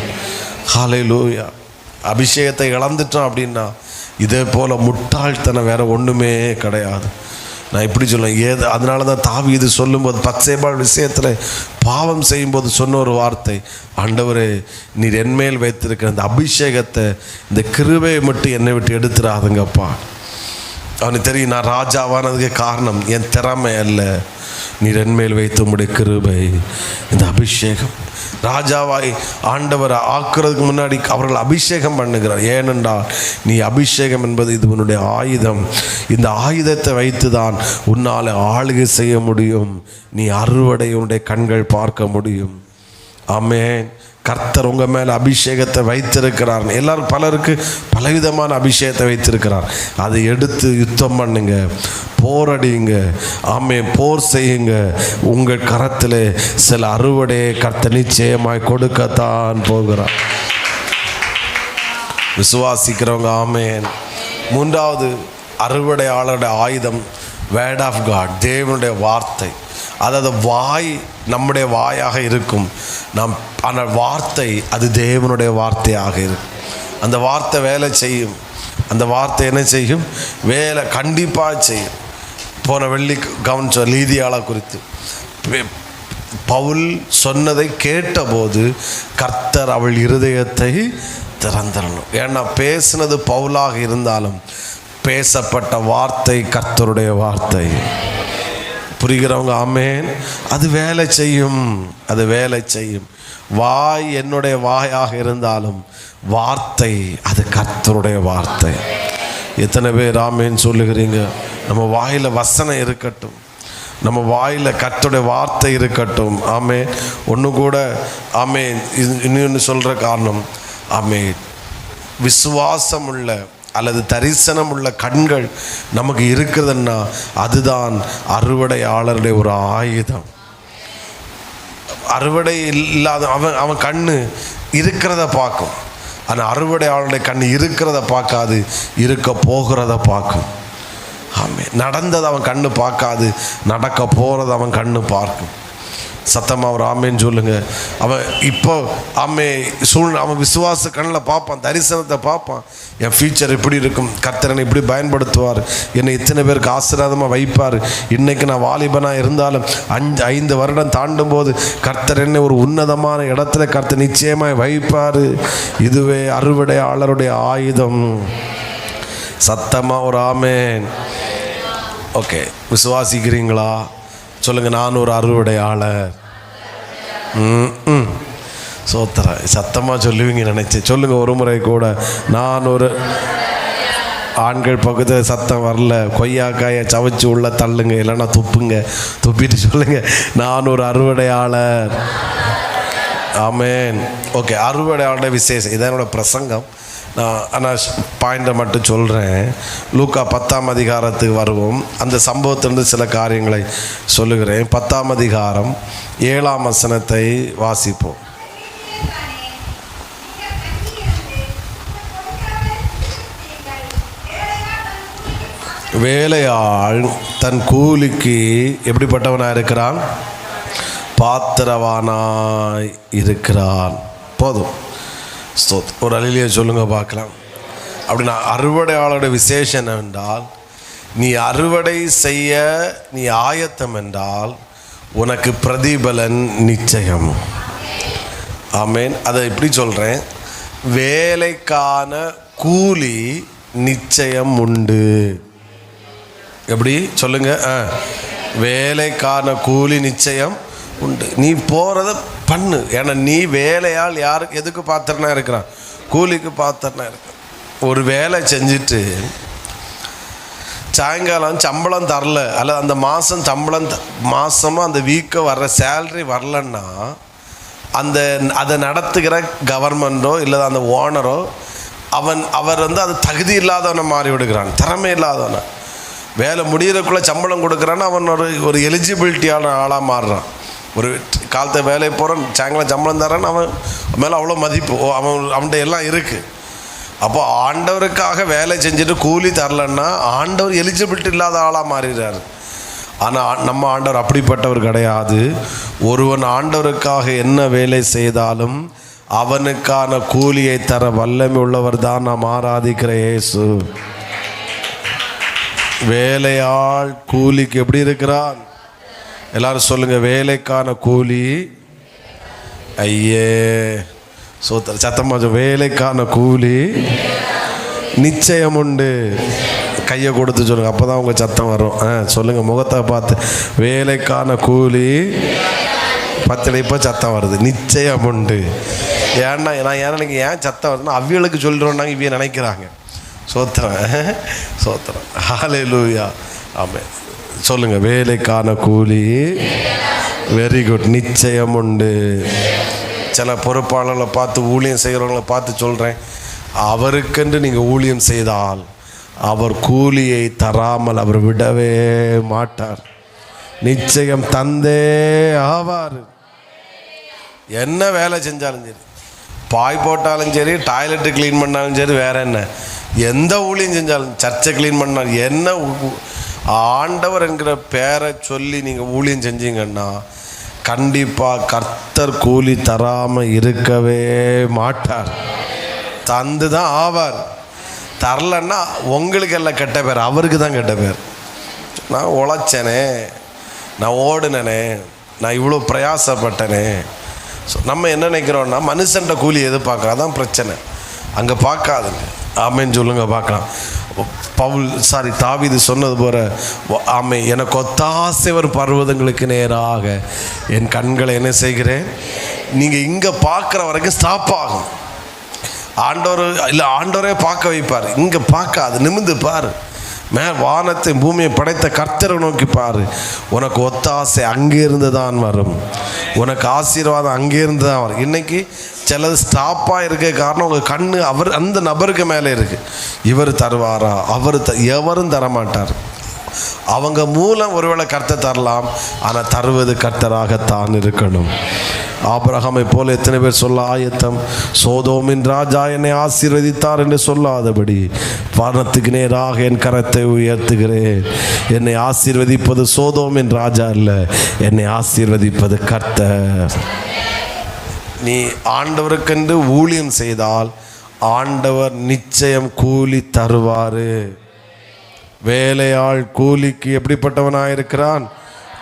ஹல்லேலூயா. அபிஷேகத்தை இழந்துட்டோம் அப்படின்னா இதே போல் முட்டாள்தனம் வேறு ஒன்றுமே கிடையாது. நான் இப்படி சொல்லுவேன், அதனால தான் தாவீது சொல்லும்போது பத்சேபாள் விஷயத்தில் பாவம் செய்யும்போது சொன்ன ஒரு வார்த்தை, ஆண்டவரே நீர் என்மேல் வைத்திருக்கிற அந்த அபிஷேகத்தை, இந்த கிருபையை மட்டும் என்னை விட்டு எடுத்துடாதுங்கப்பா. அவனுக்கு தெரியும், நான் ராஜாவானதுக்கு காரணம் என் திறமை அல்ல, நீர் என்மேல் வைத்து உம்முடைய கிருபை, இந்த அபிஷேகம். ராஜாவாய் ஆண்டவரை ஆக்குறதுக்கு முன்னாடி அவர்கள் அபிஷேகம் பண்ணுகிறார். ஏனென்றால் நீ அபிஷேகம் என்பது இது உன்னுடைய ஆயுதம். இந்த ஆயுதத்தை வைத்து தான் உன்னால் ஆளுகை செய்ய முடியும். நீ அறுவடை உன்னுடைய கண்கள் பார்க்க முடியும். ஆமென். கர்த்தர் உங்கள் மேலே அபிஷேகத்தை வைத்திருக்கிறார். எல்லாரும் பலருக்கு பலவிதமான அபிஷேகத்தை வைத்திருக்கிறார். அதை எடுத்து யுத்தம் பண்ணுங்க, போரடிங்க. ஆமென். போர் செய்யுங்க. உங்கள் கரத்தில் சில அறுவடையை கர்த்தர் நிச்சயமாய் கொடுக்கத்தான் போகிறார். விசுவாசிக்கிறவங்க ஆமென். 3வது அறுவடையாளருடைய ஆயுதம் வேர்ட் ஆஃப் காட், தேவனுடைய வார்த்தை. அதாவது வாய் நம்முடைய வாயாக இருக்கும், ஆனால் வார்த்தை அது தேவனுடைய வார்த்தையாக இருக்கும். அந்த வார்த்தை வேலை செய்யும். அந்த வார்த்தை என்ன செய்யும்? வேலை கண்டிப்பாக செய்யும். போன வெள்ளி கவனிச்ச லீதியாளை குறித்து பவுல் சொன்னதை கேட்டபோது கர்த்தர் அவள் இருதயத்தை திறந்தரணும். ஏன்னா பேசினது பவுலாக இருந்தாலும் பேசப்பட்ட வார்த்தை கர்த்தருடைய வார்த்தை. புரிகிறவங்க ஆமென். அது வேலை செய்யும், அது வேலை செய்யும். வாய் என்னுடைய வாயாக இருந்தாலும் வார்த்தை அது கர்த்தருடைய வார்த்தை. எத்தனை பேர் ஆமென் சொல்லுகிறீங்க? நம்ம வாயில் வசனம் இருக்கட்டும், நம்ம வாயில் கர்த்தருடைய வார்த்தை இருக்கட்டும். ஆமென். ஒன்று கூட ஆமென். இன்னொன்று சொல்கிற காரணம் ஆமென், விசுவாசம் உள்ள அல்லது தரிசனம் உள்ள கண்கள் நமக்கு இருக்கிறதுன்னா அதுதான் அறுவடையாளருடைய ஒரு ஆயுதம். அறுவடை இல்லாத அவன் கண்ணு இருக்கிறத பார்க்கும், ஆனால் அறுவடையாளருடைய கண் இருக்கிறத பார்க்காது, இருக்க போகிறத பார்க்கும். ஆமென். நடந்தது அவன் கண்ணு பார்க்காது, நடக்க போகிறது அவன் கண்ணு பார்க்கும். சத்தமாக ஒரு ஆமேன்னு சொல்லுங்க. அவன் இப்போ அவன் விசுவாச கண்ணில் பார்ப்பான், தரிசனத்தை பார்ப்பான். என் ஃபியூச்சர் இப்படி இருக்கும், கர்த்தர் என்னை இப்படி பயன்படுத்துவார், என்னை இத்தனை பேருக்கு ஆசீர்வாதமாக வைப்பார். இன்றைக்கி நான் வாலிபனாக இருந்தாலும் 5 வருடம் தாண்டும் போது கர்த்தர் என்னை ஒரு உன்னதமான இடத்துல கர்த்தர் நிச்சயமாக வைப்பார். இதுவே அறுவடையாளருடைய ஆயுதம். சத்தமாக ஒரு ஆமேன். ஓகே, விசுவாசிக்கிறீங்களா? சொல்லுங்கள், நான் ஒரு அறுவடையாளர். சோத்திர சத்தமாக சொல்லுவீங்க நினச்சி சொல்லுங்கள் ஒரு முறை கூட. நான் ஒரு ஆண்கள் பக்கத்தில் சத்தம் வரல, கொய்யாக்காயை சவைச்சு உள்ள தள்ளுங்க, இல்லைன்னா துப்புங்க, துப்பிட்டு சொல்லுங்கள், நான் ஒரு அறுவடையாளர். ஆமேன். ஓகே, அறுவடையாளர் விசேஷம் இதான் என்னோட பிரசங்கம். ஆனால் பாயிண்டை மட்டும் சொல்கிறேன். லூக்கா 10ஆம் அதிகாரத்துக்கு வருவோம். அந்த சம்பவத்திலிருந்து சில காரியங்களை சொல்லுகிறேன். 10ஆம் அதிகாரம் 7ஆம் வசனத்தை வாசிப்போம். வேலையாள் தன் கூலிக்கு எப்படிப்பட்டவனாக இருக்கிறான்? பாத்திரவானாய் இருக்கிறான். போதும். ஒரு அழிலியை சொல்லுங்க பார்க்கலாம். அப்படின்னா அறுவடையாளோட விசேஷம் என்னவென்றால், நீ அறுவடை செய்ய நீ ஆயத்தம் என்றால் உனக்கு பிரதிபலன் நிச்சயம். ஆமேன். அதை எப்படி சொல்கிறேன்? வேலைக்கான கூலி நிச்சயம் உண்டு. எப்படி சொல்லுங்க? வேலைக்கான கூலி நிச்சயம் உண்டு. நீ போகிறத பண்ணு. ஏன்னா நீ வேலையால் யாருக்கு எதுக்கு பாத்திரனா இருக்கிறான்? கூலிக்கு பாத்திரனா இருக்கிறான். ஒரு வேலை செஞ்சுட்டு சாயங்காலம் சம்பளம் தரல, அல்லது அந்த மாதம் மாதமாக அந்த வீக்கை வர்ற சேல்ரி வரலன்னா அதை நடத்துகிற கவர்மெண்ட்டோ இல்லை அந்த ஓனரோ அவர் அது தகுதி இல்லாதவனை மாறி விடுகிறான், திறமை இல்லாதவனை. வேலை முடிகிறக்குள்ளே சம்பளம் கொடுக்குறான்னு அவன் ஒரு எலிஜிபிலிட்டியான ஆளாக மாறுறான். ஒரு காலத்தை வேலையை போகிறான், சாயங்காலம் சம்பளம் தரான்னு அவன் மேலே அவ்வளோ மதிப்பு, அவன்கிட்ட எல்லாம் இருக்குது. அப்போ ஆண்டவருக்காக வேலை செஞ்சுட்டு கூலி தரலன்னா ஆண்டவர் எலிஜிபிலிட்டி இல்லாத ஆளாக மாறிடுறார். ஆனால் நம்ம ஆண்டவர் அப்படிப்பட்டவர் கிடையாது. ஒருவன் ஆண்டவருக்காக என்ன வேலை செய்தாலும் அவனுக்கான கூலியை தர வல்லமை உள்ளவர் தான் நாம் ஆராதிக்கிற இயேசு. வேலையாள் கூலிக்கு எப்படி இருக்கிறான்? எல்லாரும் சொல்லுங்க, வேலைக்கான கூலி. ஐயே சோத்திர சத்தமாக, வேலைக்கான கூலி நிச்சயம் உண்டு. கையை கொடுத்து சொல்லுங்க, அப்போ தான் உங்கள் சத்தம் வரும். சொல்லுங்கள், முகத்தை பார்த்து. வேலைக்கான கூலி 10 இப்போ சத்தம் வருது. நிச்சயம் உண்டு. ஏன்னா நான் ஏன் சத்தம் வருதுன்னா அவியலுக்கு சொல்கிறோன்னாங்க, இவ்விய நினைக்கிறாங்க. சோத்திரம் சோத்திரம். ஹல்லேலூயா. ஆமென். சொல்லுங்கள், வேலைக்கான கூலி. Very good. நிச்சயம் உண்டு. சில பொறுப்பாளர்களை பார்த்து, ஊழியம் செய்கிறவங்களை பார்த்து சொல்கிறேன், அவருக்கென்று நீங்கள் ஊழியம் செய்தால் அவர் கூலியை தராமல் அவர் விடவே மாட்டார். நிச்சயம் தந்தே ஆவார். என்ன வேலை செஞ்சாலும் சரி, பாய் போட்டாலும் சரி, டாய்லெட்டு க்ளீன் பண்ணாலும் சரி, வேற என்ன எந்த ஊழியம் செஞ்சாலும், சர்ச்சை க்ளீன் பண்ணாலும், என்ன ஆண்டவர் என்கிற பேரை சொல்லி நீங்கள் ஊழியம் செஞ்சீங்கன்னா கண்டிப்பாக கர்த்தர் கூலி தராமல் இருக்கவே மாட்டார். தந்து தான் ஆவார். தரலன்னா உங்களுக்கு எல்லாம் கெட்ட பேர், அவருக்கு தான் கெட்ட பேர். நான் உழைச்சனே, நான் ஓடுனனே, நான் இவ்வளோ பிரயாசப்பட்டனே. ஸோ நம்ம என்ன நினைக்கிறோன்னா மனுஷன்ட கூலி எதிர்பார்க்குறோம். அதான் பிரச்சனை. அங்கே பார்க்காதுங்க. ஆமேன்னு சொல்லுங்க பார்க்கலாம். தாவீது சொன்னது போல, ஆமே, எனக்கு ஒத்தாசைவர் பர்வதங்களுக்கு நேராக என் கண்களை என்ன செய்கிறேன். நீங்கள் இங்கே பார்க்குற வரைக்கும் ஸ்டாப் ஆகும். ஆண்டவர் இல்லை, ஆண்டவரே பார்க்க வைப்பார். இங்கே பார்க்காது, நிமிந்து பாரு. வானத்தை பூமியை படைத்த கர்த்தரை நோக்கி பாரு. உனக்கு ஒத்தாசை அங்கேருந்து தான் வரும். உனக்கு ஆசீர்வாதம் அங்கேருந்து தான் வரும். இன்றைக்கி சிலது ஸ்டாப்பாக இருக்க காரணம் உங்கள் கண்ணு அந்த நபருக்கு மேலே இருக்குது. இவர் தருவாரா? எவரும் தரமாட்டார். அவங்க மூலம் ஒருவேளை கர்த்தர் தரலாம், ஆனால் தருவது கர்த்தராகத்தான் இருக்கணும். ஆபிரகாமை போல எத்தனை பேர் சொல்ல ஆயத்தம்? சோதோமின் ராஜா என்னை ஆசீர்வதித்தார் என்று சொல்லாதபடி வானத்துக்கு நேராக என் கரத்தை உயர்த்துகிறேன். என்னை ஆசீர்வதிப்பது சோதோமின் ராஜா அல்ல, என்னை ஆசீர்வதிப்பது கர்த்தர். நீ ஆண்டவருக்கென்று ஊழியம் செய்தால் ஆண்டவர் நிச்சயம் கூலி தருவார். வேலையாள் கூலிக்கு எப்படிப்பட்டவனாயிருக்கிறான்?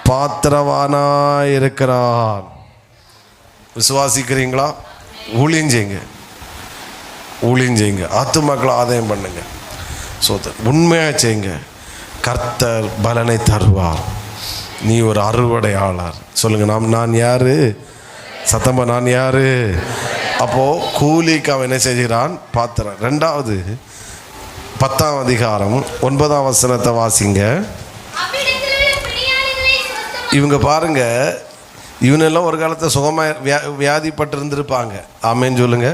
பாத்திரவானாயிருக்கிறான். விசுவாசிக்கிறீங்களா? ஊழியம் செய்யுங்க, ஊழியம் செய்யுங்க, ஆத்துமாக்களை ஆதாயம் பண்ணுங்க, உண்மையாக செய்யுங்க, கர்த்தர் பலனை தருவார். நீ ஒரு அறுவடையாளர். சொல்லுங்க, நான் யாரு? சத்தமா, நான் யாரு? அப்போ கூலிக்கு அவன் என்ன செய்கிறான்? பாத்திரம். 2வது 10ஆம் அதிகாரம் 9ஆம் வசனத்தை வாசிங்க. இவங்க பாருங்க, இவனெல்லாம் ஒரு காலத்தில் சுகமாக வியாதிப்பட்டு இருந்திருப்பாங்க. ஆமேன்னு சொல்லுங்க.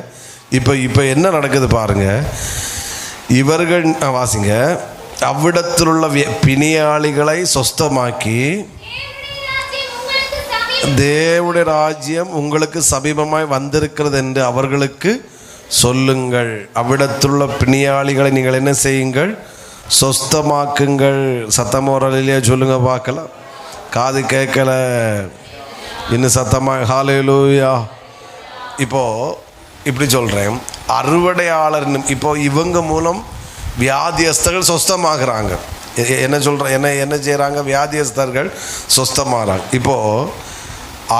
இப்போ என்ன நடக்குது பாருங்க. இவர்கள் வாசிங்க, அவ்விடத்தில் உள்ள பிணியாளிகளை சொஸ்தமாக்கி தேவனுடைய ராஜ்யம் உங்களுக்கு சமீபமாய் வந்திருக்கிறது என்று அவர்களுக்கு சொல்லுங்கள். அவ்விடத்துள்ள பிணியாளிகளை நீங்கள் என்ன செய்யுங்கள்? சொஸ்தமாக்குங்கள். சத்தமோரலையே சொல்லுங்க பார்க்கலாம். காது கேட்கல, இன்னும் சத்தமாக ஹல்லேலூயா. இப்போது இப்படி சொல்கிறேன், அறுவடையாளர். இப்போ இவங்க மூலம் வியாதியஸ்தர்கள் சொஸ்தமாகறாங்க. என்ன சொல்கிறேன், என்ன செய்கிறாங்க? வியாதியஸ்தர்கள் சொஸ்தமாகறாங்க. இப்போது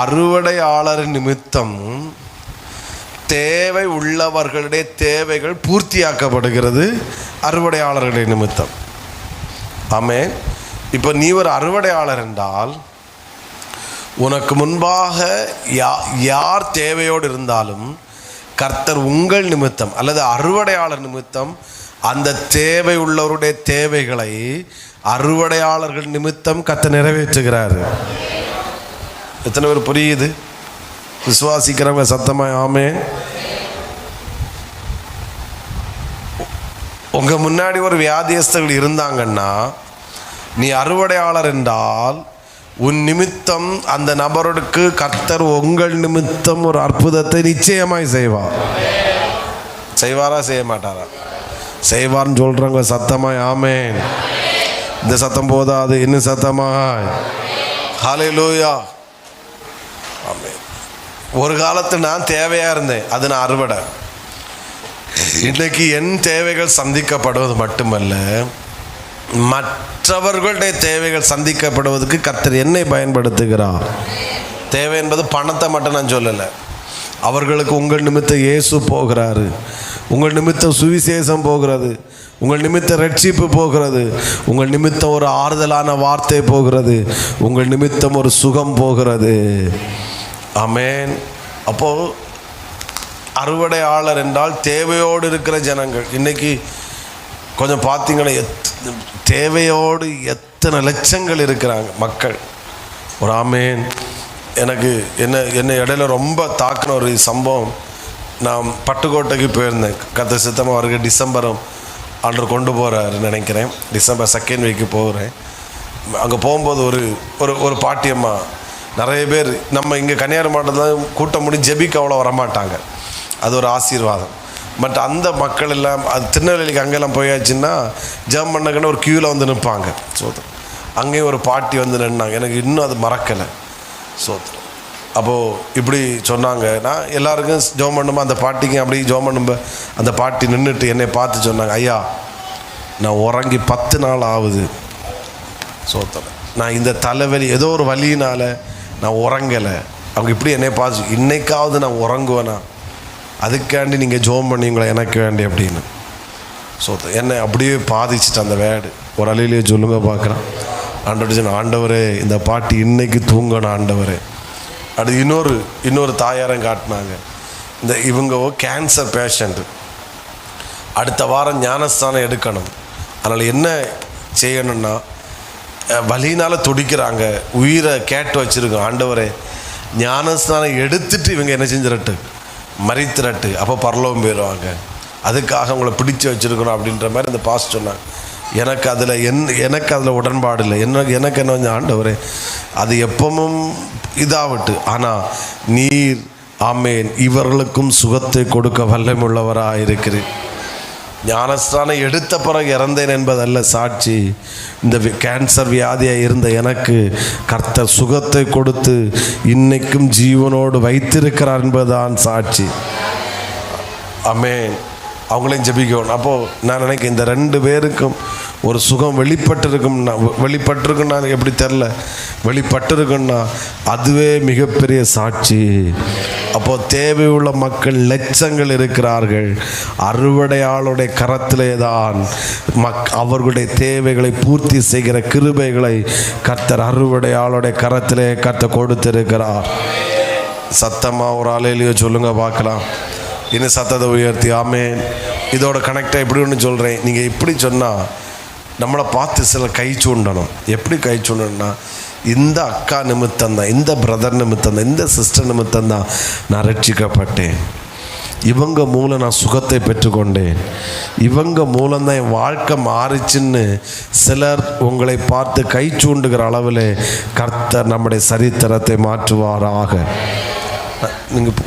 அறுவடையாளர் நிமித்தம் தேவை உள்ளவர்களுடைய தேவைகள் பூர்த்தியாக்கப்படுகிறது அறுவடையாளர்களுடைய நிமித்தம். ஆமென். இப்போ நீ ஒரு அறுவடையாளர் என்றால் உனக்கு முன்பாக யார் தேவையோடு இருந்தாலும் கர்த்தர் உங்கள் நிமித்தம் அல்லது அறுவடையாளர் நிமித்தம் அந்த தேவை உள்ளவருடைய தேவைகளை அறுவடையாளர்கள் நிமித்தம் கர்த்தர் நிறைவேற்றுகிறார். எத்தனை பேர் புரியுது? விசுவாசிக்கிறவங்க சத்தமாக ஆமென். உங்கள் முன்னாடி ஒரு வியாதியஸ்தர்கள் இருந்தாங்கன்னா நீ அறுவடையாளர் என்றால் உன் நிமித்தம் அந்த நபருக்கு கர்த்தர் உங்கள் நிமித்தம் ஒரு அற்புதத்தை நிச்சயமாய் செய்வார். செய்வாரா செய்ய மாட்டாரா? செய்வார்னு சொல்கிறவங்க சத்தமாய் ஆமென். இந்த சத்தம் போதாது, இன்னும் சத்தமாய் ஹல்லேலூயா. ஆமென். ஒரு காலத்தில் நான் தேவையாக இருந்தேன், அது நான் அறுவடை. இன்றைக்கு என் தேவைகள் சந்திக்கப்படுவது மட்டுமல்ல, மற்றவர்களுடைய தேவைகள் சந்திக்கப்படுவதற்கு கர்த்தர் என்னை பயன்படுத்துகிறார். தேவை என்பது பணத்தை மட்டும் நான் சொல்லலை. அவர்களுக்கு உங்கள் நிமித்தம் இயேசு போகிறாரு, உங்கள் நிமித்தம் சுவிசேஷம் போகிறது, உங்கள் நிமித்தம் ரட்சிப்பு போகிறது, உங்கள் நிமித்தம் ஒரு ஆறுதலான வார்த்தை போகிறது, உங்கள் நிமித்தம் ஒரு சுகம் போகிறது. ஆமென். அப்போது அறுவடையாளர் என்றால் தேவையோடு இருக்கிற ஜனங்கள். இன்றைக்கி கொஞ்சம் பார்த்தீங்கன்னா தேவையோடு எத்தனை லட்சங்கள் இருக்கிறாங்க மக்கள். ஒரு ஆமென். எனக்கு என்ன இடையில ரொம்ப தாக்கின ஒரு சம்பவம், நான் பட்டுக்கோட்டைக்கு போயிருந்தேன். கர்த்தர் சித்தமாக அவருக்கு டிசம்பரும் ஆண்டவர் கொண்டு போகிறாரு நினைக்கிறேன். டிசம்பர் 2nd வீக்கு போகிறேன். அங்கே போகும்போது ஒரு பாட்டியம்மா, நிறைய பேர் நம்ம இங்கே கன்னியாகுமரி மாவட்டத்தில் கூட்டம் முடி ஜெபிக்க அவ்வளோ வரமாட்டாங்க, அது ஒரு ஆசீர்வாதம். பட் அந்த மக்கள் எல்லாம் அது திருநெல்வேலிக்கு அங்கெல்லாம் போயாச்சுன்னா ஜெபம் பண்ணக்குன்னு ஒரு க்யூவில் வந்து நிற்பாங்க. சோத்திரம். அங்கேயும் ஒரு பாட்டி வந்து நின்னாங்க, எனக்கு இன்னும் அது மறக்கலை. சோத்திரம். அப்போது இப்படி சொன்னாங்க, நான் எல்லாருக்கும் ஜெபம் பண்ணும்போது அந்த பாட்டிக்கும் அப்படி ஜெபம் பண்ணும்போது அந்த பாட்டி நின்றுட்டு என்னை பார்த்து சொன்னாங்க, ஐயா நான் உறங்கி 10 நாள் ஆகுது. சோத்திரம். நான் இந்த தலைவலி ஏதோ ஒரு வலியினால் நான் உறங்கலை. அவங்க இப்படி என்னை பார்த்து, இன்னைக்காவது நான் உறங்குவேனா, அதுக்காண்டி நீங்கள் ஜோம் பண்ணீங்களா எனக்கு வேண்டி அப்படின்னு. ஸோ என்னை அப்படியே பாதிச்சுட்டு அந்த வேர்டு ஒரு அலையிலேயே சொல்லுங்க பார்க்குறேன். ஆண்டவர் ஆண்டவரே இந்த பாட்டி இன்னைக்கு தூங்கணும் ஆண்டவரே. அது இன்னொரு தாயாரம் காட்டினாங்க. இவங்க கேன்சர் பேஷண்ட்டு, அடுத்த வாரம் ஞானஸ்தானம் எடுக்கணும். அதனால் என்ன செய்யணும்னா, வலியினால் துடிக்கிறாங்க, உயிரை கேட்டு வச்சுருக்கோம். ஆண்டவரே ஞானஸ்தானம் எடுத்துட்டு இவங்க என்ன செஞ்சிடட்டு, மறித்திரட்டு, அப்போ பரலோகம் போயிடுவாங்க, அதுக்காக உங்களை பிடிச்சி வச்சுருக்கணும் அப்படின்ற மாதிரி அந்த பாஸ் சொன்னாங்க. எனக்கு அதில் உடன்பாடு இல்லை. எனக்கு என்ன கொஞ்சம் ஆண்டவரே அது எப்பவும் இதாகட்டு, ஆனால் நீர் ஆமேன் இவர்களுக்கும் சுகத்தை கொடுக்க வல்லமுள்ளவராக இருக்கிறேன். ஞானஸ்தானம் எடுத்த பிறகு இறந்தேன் என்பதல்ல சாட்சி. இந்த கேன்சர் வியாதியாக இருந்த எனக்கு கர்த்தர் சுகத்தை கொடுத்து இன்னைக்கும் ஜீவனோடு வைத்திருக்கிறார் என்பதுதான் சாட்சி. ஆமேன். அவங்களையும் ஜெபிக்கணும். அப்போது நான் நினைக்கிறேன் இந்த 2 பேருக்கும் ஒரு சுகம் வெளிப்பட்டிருக்குன்னா எப்படி தெரில, வெளிப்பட்டிருக்குன்னா அதுவே மிகப்பெரிய சாட்சி. அப்போது தேவையுள்ள மக்கள் லட்சங்கள் இருக்கிறார்கள். அறுவடையாளுடைய கரத்திலே தான் அவர்களுடைய தேவைகளை பூர்த்தி செய்கிற கிருபைகளை கர்த்தர் அறுவடையாளுடைய கரத்திலே கர்த்தர் கொடுத்திருக்கிறார். சத்தமாக ஒரு ஆலையிலேயோ சொல்லுங்க பார்க்கலாம். இன்னும் சத்தத்தை உயர்த்தி ஆமேன். இதோட கனெக்டாக எப்படி ஒன்று சொல்கிறேன். நீங்கள் இப்படி சொன்னால் நம்மளை பார்த்து சில கை சூண்டணும். எப்படி கை சூண்டணும்னா, இந்த அக்கா நிமித்தம்தான், இந்த பிரதர் நிமித்தம்தான், இந்த சிஸ்டர் நிமித்தம்தான் நான் ரட்சிக்கப்பட்டேன். இவங்க மூலம் நான் சுகத்தை பெற்றுக்கொண்டேன். இவங்க மூலம்தான் என் வாழ்க்கை மாறிச்சுன்னு சிலர் உங்களை பார்த்து கை சூண்டுகிற அளவில் கர்த்தர் நம்முடைய சரித்திரத்தை மாற்றுவாராக.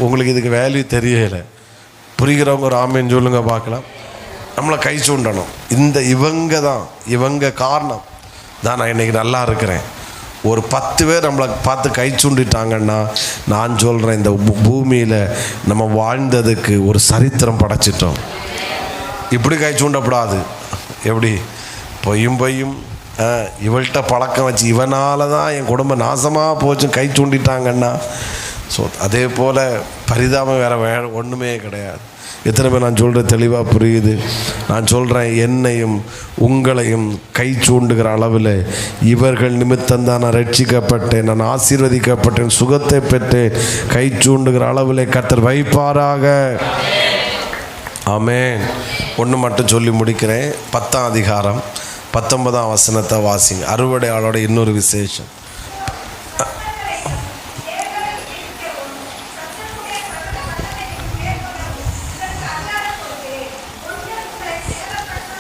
உங்களுக்கு இதுக்கு வேல்யூ தெரியலை. புரிகிறவங்க ஒரு ஆமேன்னு சொல்லுங்க பார்க்கலாம். நம்மளை கை சூண்டணும். இவங்க காரணம் தான் நான் இன்றைக்கி நல்லா இருக்கிறேன். ஒரு 10 பேர் நம்மளை பார்த்து கை சூண்டிட்டாங்கன்னா நான் சொல்கிறேன், இந்த பூமியில் நம்ம வாழ்ந்ததுக்கு ஒரு சரித்திரம் படைச்சிட்டோம். இப்படி கை சூண்டப்படாது. எப்படி பொய்யும் இவள்கிட்ட பழக்கம் வச்சு இவனால தான் என் குடும்பம் நாசமாக போச்சு கை சூண்டிட்டாங்கன்னா, ஸோ அதே போல் பரிதாபம் வேறு ஒன்றுமே கிடையாது. எத்தனை பேர் நான் சொல்கிற தெளிவாக புரியுது? நான் சொல்கிறேன், என்னையும் உங்களையும் கை சூண்டுகிற அளவில் இவர்கள் நிமித்தம்தான் நான் ரட்சிக்கப்பட்டேன், நான் ஆசீர்வதிக்கப்பட்டேன், சுகத்தை பெற்றேன். கை சூண்டுகிற அளவில் கர்த்தர் வைப்பாராக. ஆமென். ஒன்று மட்டும் சொல்லி முடிக்கிறேன். 10ஆம் அதிகாரம் 19ஆம் வசனத்தை வாசிங்க. அறுவடையாளோட இன்னொரு விசேஷம்.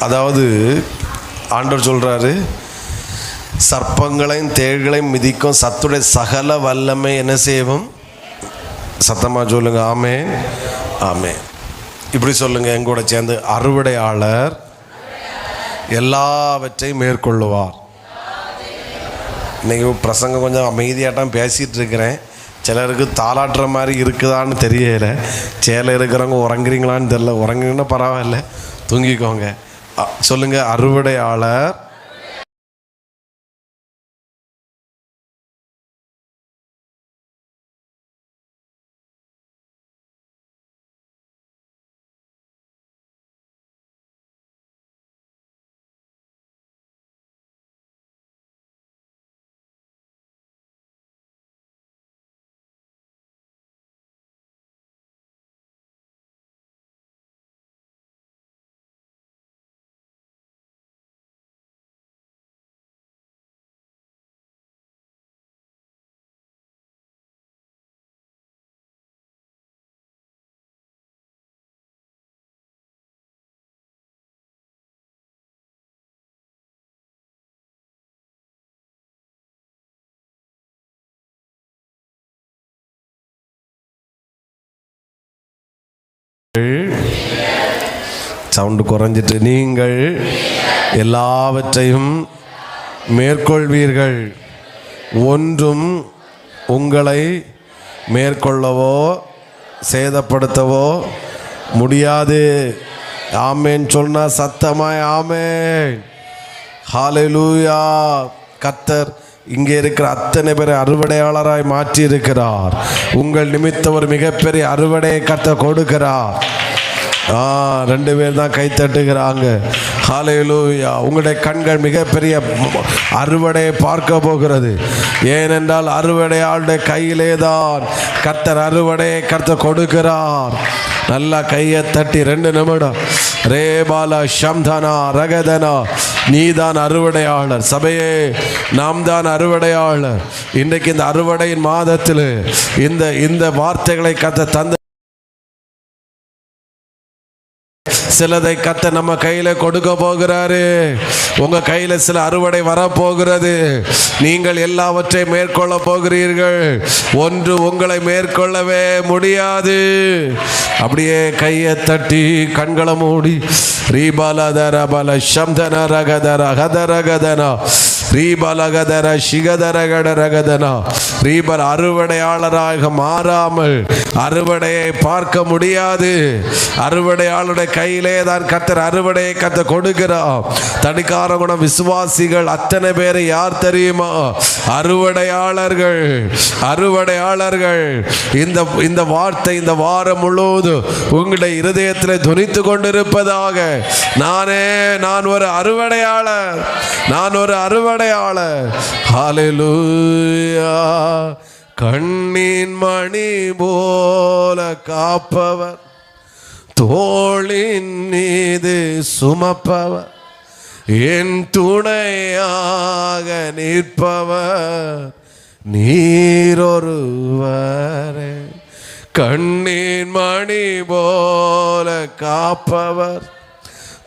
அதாவது ஆண்டவர் சொல்கிறாரு, சர்ப்பங்களையும் தேள்களையும் மிதிக்கும் சத்துடைய சகல வல்லமை என்ன செய்வோம்? சத்தமாக சொல்லுங்க. ஆமென் ஆமென். இப்படி சொல்லுங்க எங்கூட சேர்ந்து, அறுவடையாளர் எல்லாவற்றையும் மேற்கொள்ளுவார். இன்றைக்கி பிரசங்கம் கொஞ்சம் அமைதியாட்டம் பேசிகிட்டு இருக்கிறேன். சிலருக்கு தாளாட்டுற மாதிரி இருக்குதான்னு தெரியலை. சேலை இருக்கிறவங்க உறங்குறீங்களான்னு தெரியல. உறங்குறீங்கன்னா பரவாயில்ல, தூங்கிக்கோங்க. சொல்லுங்க, அறுவடையாளர் சவுண்டு குறைஞ்சிட்டு, நீங்கள் எல்லாவற்றையும் மேற்கொள்வீர்கள், ஒன்றும் உங்களை மேற்கொள்ளவோ சேதப்படுத்தவோ முடியாது. ஆமேன் சொன்னா சத்தமாய் ஆமேன். ஹல்லேலூயா. கர்த்தர் இங்கே இருக்கிற அத்தனை பேரை அறுவடையாளராய் மாற்றி இருக்கிறார். உங்கள் நிமித்தம் ஒரு மிகப்பெரிய அறுவடையை கர்த்தர் கொடுக்கிறார். 2 பேர் தான் கை தட்டுகிறாங்க. ஹல்லேலூயா. உங்களுடைய கண்கள் மிகப்பெரிய அறுவடையை பார்க்க போகிறது. ஏனென்றால் அறுவடையாளுடைய கையிலே தான் கர்த்தர் அறுவடையை கர்த்தர் கொடுக்கிறார். நல்லா கையை தட்டி 2 நிமிடம். ரேபாலா ஷம்தனா ரகதனா, நீதான் அறுவடையாளர். சபையே, நாம் தான் அறுவடையாளர். இன்றைக்கு இந்த அறுவடையின் மாதத்தில் இந்த வார்த்தைகளை கர்த்தர் தந்த சிலதை கத்த நம்ம கையில கொடுக்க போகிறாரு. உங்க கையில சில அறுவடை வரப்போகிறது. நீங்கள் எல்லாவற்றையும் மேற்கொள்ள போகிறீர்கள். ஒன்று உங்களை மேற்கொள்ளவே முடியாது. அப்படியே கையை தட்டி கண்களை மூடி ரீபாலதரபல சம்தன ரகதர ஹதரகதனா ரீபலகதர சிகதரகடரகதனா ரீபல் அறுவடையாளராக மாறாமல் அறுவடையை பார்க்க முடியாது. அறுவடையாளருடைய கையிலே தான் கர்த்தர் அறுவடையை கத்த கொடுக்கிறார். தடுக்கார குணம் விசுவாசிகள் அத்தனை பேரை யார் தெரியுமா? அறுவடையாளர்கள். அறுவடையாளர்கள். இந்த வார்த்தை இந்த வாரம் முழுவதும் உங்களுடைய இருதயத்தில் துணித்து கொண்டிருப்பதாக. நான் ஒரு அறுவடையாளர். நான் ஒரு அறுவடையாளர். ஹல்லேலூயா. கண்ணின் மணி போல காப்பவர், தோளின் மீது சுமப்பவர், என் துணையாக நிற்பவர் நீரொருவரே. கண்ணின் மணி போல காப்பவர்,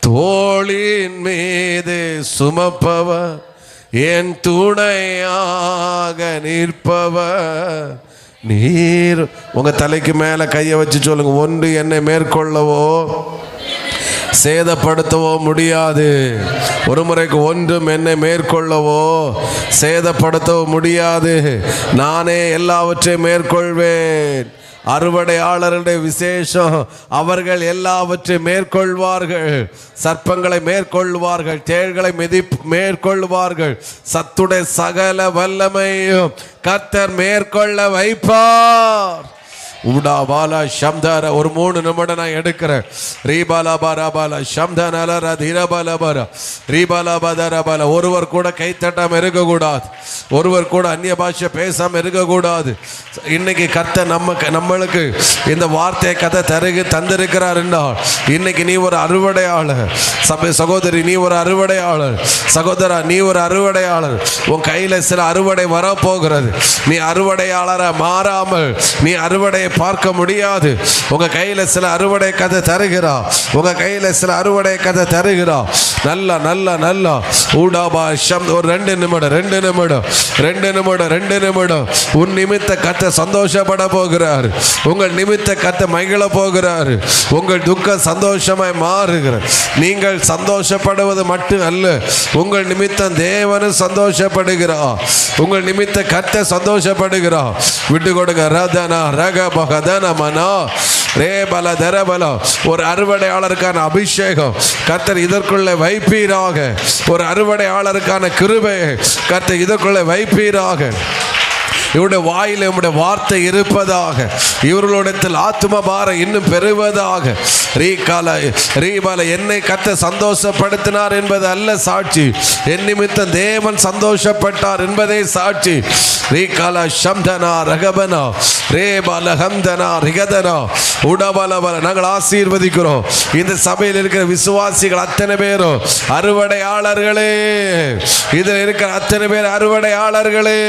தோளின் மீது சுமப்பவர், என் துணையாக நிற்பவர் நீர். உங்க தலைக்கு மேல கையை வச்சு சொல்லுங்க, ஒன்று என்னை மேற்கொள்ளவோ சேதப்படுத்தவோ முடியாது. ஒரு முறைக்கு ஒன்றும் என்னை மேற்கொள்ளவோ சேதப்படுத்தவோ முடியாது. நானே எல்லாவற்றையும் மேற்கொள்வேன். அறுவடையாளருடைய விசேஷம், அவர்கள் எல்லாவற்றையும் மேற்கொள்வார்கள். சர்ப்பங்களை மேற்கொள்வார்கள், தேள்களை மேற்கொள்வார்கள். சத்துடைய சகல வல்லமையும் கர்த்தர் மேற்கொள்ள வைப்பார். உடாபாலா சம்தார ஒரு 3 நிமிடம் நான் எடுக்கிறேன். ரீபாலா பாராபாலா சம்தானலர தீரபாலபர ரீபாலா பதரபால. ஒருவர் கூட கைத்தட்டாம இருக்கக்கூடாது. ஒருவர் கூட அந்நிய பாஷை பேசாம இருக்கக்கூடாது. இன்னைக்கு கர்த்தர் நம்மளுக்கு இந்த வார்த்தையை கதை தந்திருக்கிறார் என்றால் இன்னைக்கு நீ ஒரு அறுவடையாளர். சகோதரி நீ ஒரு அறுவடையாளர். சகோதரா நீ ஒரு அறுவடையாளர். உன் கையில சில அறுவடை வரப்போகிறது. நீ அறுவடையாளரை மாறாமல் நீ அறுவடை பார்க்க முடியாது. உங்க கையில சில அறுவடை கதை தருகிறா. உங்க கையில சில அறுவடை கதை தருகிறா. நல்ல நல்ல நல்ல ஊடாபா சம். ஒரு 2 நிமிடம் உன் நிமித்த கத்த சந்தோஷப்பட போகிறார். உங்கள் நிமித்த கத்த மகிழ போகிறார். உங்கள் துக்கம் சந்தோஷமாய் மாறுகிறார். நீங்கள் சந்தோஷப்படுவது மட்டும் அல்ல, உங்கள் நிமித்தம் தேவனும் சந்தோஷப்படுகிறார். உங்கள் நிமித்த கத்த சந்தோஷப்படுகிறார். விட்டு கொடுங்க. ரதனா ரகப கதனமனா ரேபல தரபல. ஒரு அறுவடையாளருக்கான அபிஷேகம் கர்த்தர் இதற்குள்ள வைப்பீராக. ஒரு அறுவடையாளருக்கான கிருபை கர்த்தர் இதற்குள்ள வைப்பீராக. இவருடைய வாயில உம்முடைய வார்த்தை இருப்பதாக. இவர்களுடைய ஆத்தும பாரம் இன்னும் பெறுவதாக. ரீபால என்னை கர்த்தர் சந்தோஷப்படுத்தினார் என்பது அல்ல சாட்சி, என் நிமித்தம் தேவன் சந்தோஷப்பட்டார் என்பதே சாட்சி. ரீகால சம்தனா ரகபனா ரேபால ஹம்தனா ரிகதனா உடபலபல. நாங்கள் ஆசீர்வதிக்கிறோம். இந்த சபையில் இருக்கிற விசுவாசிகள் அத்தனை பேரும் அறுவடையாளர்களே. இதில் இருக்கிற அத்தனை பேர் அறுவடையாளர்களே.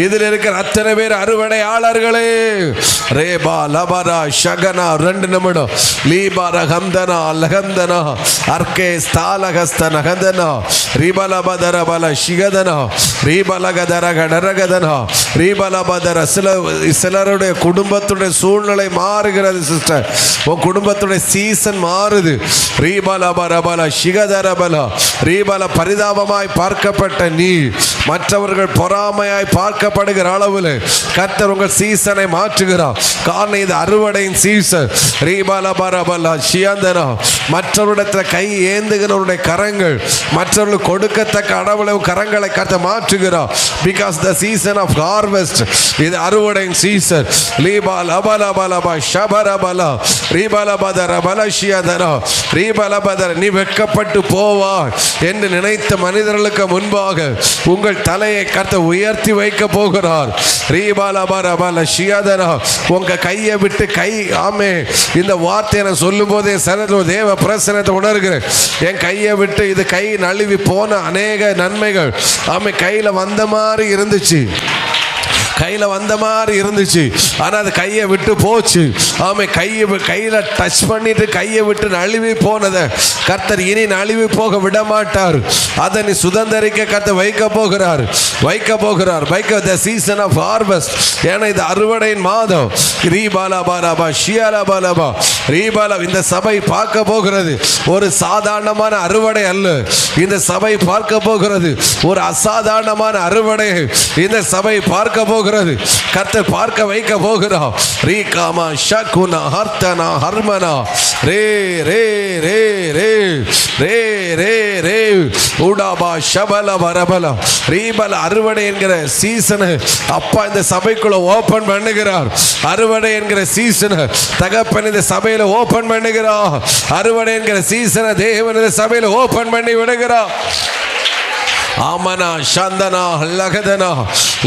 இதில் இருக்கிற அத்தனை பேர் அறுவடையாளர்களே. ரேபா லபரா ஷகனா 2 நிமிடம். லீபார ஹம்தனா லகந்தனா அர்கே ஸ்தாலகஸ்தன ஹந்தனா ரீபலபதர பல ஷிகதனா ரீபலகதர கடரகதனா ரீபலபதர. சிலருடைய குடும்பத்துடைய சூழ்நிலை மாறுகிறது சிஸ்டர். உன் குடும்பத்துடைய சீசன் மாறுது. ரீபலபரபல ஷிகதரபல ரீபல. பரிதாபமாய் பார்க்கப்பட்ட நீ மற்றவர்கள் பொறாமையாய் பார்க்கப்படுகிற அளவில் கர்த்தர் உங்கள் சீசனை மாற்றுகிறார். காரணம் இது அறுவடையின் சீசன். ரீபலபரபல ஷியந்தனா. மற்றவருடைய கை ஏந்துகிறவருடைய கரங்கள் மற்றவர்கள் கொடுக்கத்தக்க அளவு கரங்களை கர்த்தர் மாற்றுகிறார். Because the season of harvest. இது அறுவடையின் சீசன். லீபால் அபலபலபா ஷபரபல ரீபலபதரபல ஷியந்தனா ரீபலபதர. நீ வெட்கப்பட்டு போவாய் என்று நினைத்த மனிதர்களுக்கு முன்பாக உங்கள் தலையை கர்த்தர் உயர்த்தி வைக்க போகிறார். ரீபலபரபல ஷியந்தனா. உங்க கையை விட்டு கை ஆமே. இந்த வார்த்தையை நான் சொல்லும் போதே சரத்தில் தேவ பிரசனத்தை உணர்கிறேன். என் கையை விட்டு இது கை நழுவி போன அநேக நன்மைகள் ஆமே கையில் வந்த மாதிரி இருந்துச்சு. கையில் வந்த மாதிரி இருந்துச்சு, ஆனால் அது கையை விட்டு போச்சு. ஆமை கையில் டச் பண்ணிட்டு கையை விட்டு நழுவி போனதை கர்த்தர் இனி நழுவி போக விட மாட்டார். அதை நீ சுதந்திரிக்க கர்த்தர் வைக்க போகிறார். The season of harvest. ஏன்னா இது அறுவடையின் மாதம். இந்த சபை பார்க்க போகிறது ஒரு சாதாரணமான அறுவடை அல்ல. இந்த சபை பார்க்க போகிறது ஒரு அசாதாரணமான அறுவடை. இந்த சபை பார்க்க போகிறது, கர்த்தர் பார்க்க வைக்க போகிறார். ரீகாமா ஷகுனா ஹர்த்தனா ஹர்மனா ரே ரே ரே ரே ரே ரே ரே உடாபா ஷபல வரபல ரீபல. அறுவடை என்கிற சீசன் அப்பா இந்த சபைக்குள்ள ஓபன் பண்ணுகிறார். அறுவடை என்கிற சீசன் தகப்பன் இந்த சபையில ஓபன் பண்ணுகிறார். அறுவடை என்கிற சீசனை தேவன் இந்த சபையில ஓபன் பண்ணி விடுகிறார். ஆமனா சந்தனா லகதனா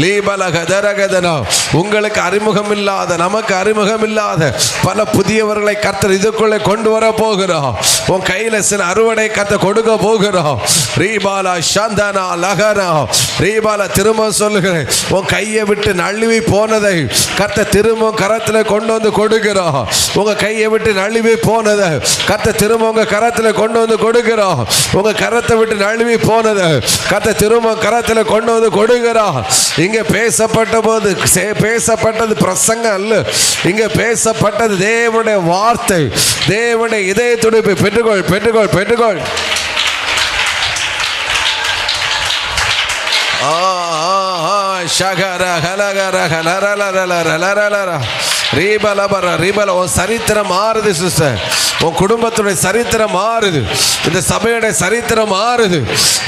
லீபலகதரகதனா. உங்களுக்கு அறிமுகம் இல்லாத, நமக்கு அறிமுகம் இல்லாத பல புதியவர்களை கர்த்தர் இதுக்குள்ளே கொண்டு வர போகிறார். உன் கையில் சில அறுவடை கர்த்தர் கொடுக்க போகிறார். ரீபாலா சந்தனா லகனா ரீபாலா. திரும்ப சொல்லுகிறேன், உன் கையை விட்டு நழுவி போனதை கர்த்தர் திரும்ப கரத்தில் கொண்டு வந்து கொடுக்கிறார். உங்க கையை விட்டு நழுவி போனதை கர்த்தர் திரும்ப உங்க கரத்தில் கொண்டு வந்து கொடுக்கிறார். உங்க கரத்தை விட்டு நழுவி போனதை கர்த்தர் திரும்ப கரத்தில் கொண்டு வந்து கொடுக்கிறார். இங்கே பேசப்பட்டது பிரசங்கம் அல்ல, இங்கே பேசப்பட்டது தேவனுடைய வார்த்தை, தேவனுடைய இதய துடிப்பு. பெற்றுக்கொள். உன் சரித்திரம் மாறுது சிஸ்டர். உன் குடும்பத்துடைய சரித்திரம் மாறுது. இந்த சபையுடைய சரித்திரம் மாறுது.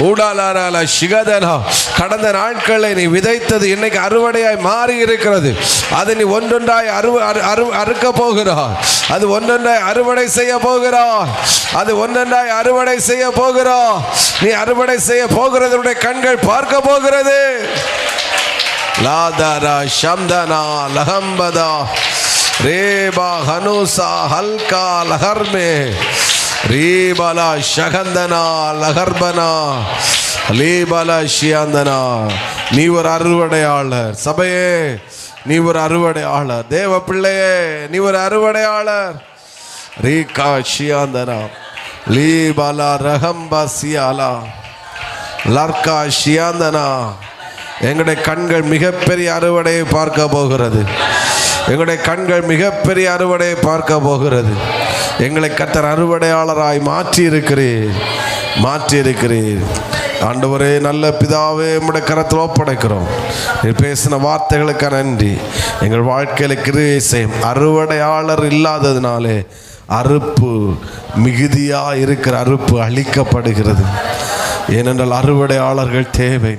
ஊடாலால சிகதனா. கடந்த நாட்களை நீ விதைத்தது இன்னைக்கு அறுவடையாய் மாறி இருக்கிறது. அதை நீ ஒன்றொன்றாய் அறுக்க போகிறாய். அது ஒன்றொன்றாய் அறுவடை செய்ய போகிறாய். நீ அறுவடை செய்ய போகிறதுடைய கண்கள் பார்க்க போகிறது. லாதரா சம்தனா லஹம்பதா ரேபா ஹனுசா ஹல்கா லஹர்மே ரீபலா ஷகந்தனா லஹர்பனா லீபலா ஷியாந்தனா. நீ ஒரு அறுவடையாளர். சபையே, நீ ஒரு அறுவடையாளர். தேவ பிள்ளையே, நீ ஒரு அறுவடையாளர். ரீகா ஷியாந்தனா லீபலா ரஹம்பா சியாலா லர்கா ஷியாந்தனா. எங்களுடைய கண்கள் மிகப்பெரிய அறுவடையை பார்க்க போகிறது. எங்களுடைய கண்கள் மிகப்பெரிய அறுவடையை பார்க்க போகிறது. எங்களை கர்த்தர் அறுவடையாளராய் மாற்றி இருக்கிறீர். ஆண்டவரே, நல்ல பிதாவே, உம்முடைய கரத்தில் ஒப்படைக்கிறோம். நீ பேசின வார்த்தைகளுக்கு நன்றி. எங்கள் வாழ்க்கையில் கிரியை செய்யும். அறுவடையாளர் இல்லாததினாலே அறுப்பு மிகுதியாக இருக்கிற அறுப்பு அழிக்கப்படுகிறது. ஏனென்றால் அறுவடையாளர்கள் தேவை.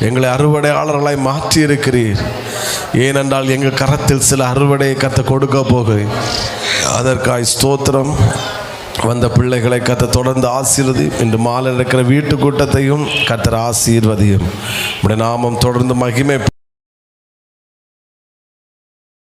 எங்களை அறுவடையாளர்களாய் மாற்றி இருக்கிறீர். ஏனென்றால் எங்கள் கரத்தில் சில அறுவடையை கர்த்தர் கொடுக்க போகிறேன். அதற்காய் ஸ்தோத்திரம். வந்த பிள்ளைகளை கர்த்தர் தொடர்ந்து ஆசீர்வதியும். இன்று மாலை இருக்கிற வீட்டு கூட்டத்தையும் கர்த்தர் ஆசீர்வதியும். உம்முடைய நாமம் தொடர்ந்து மகிமை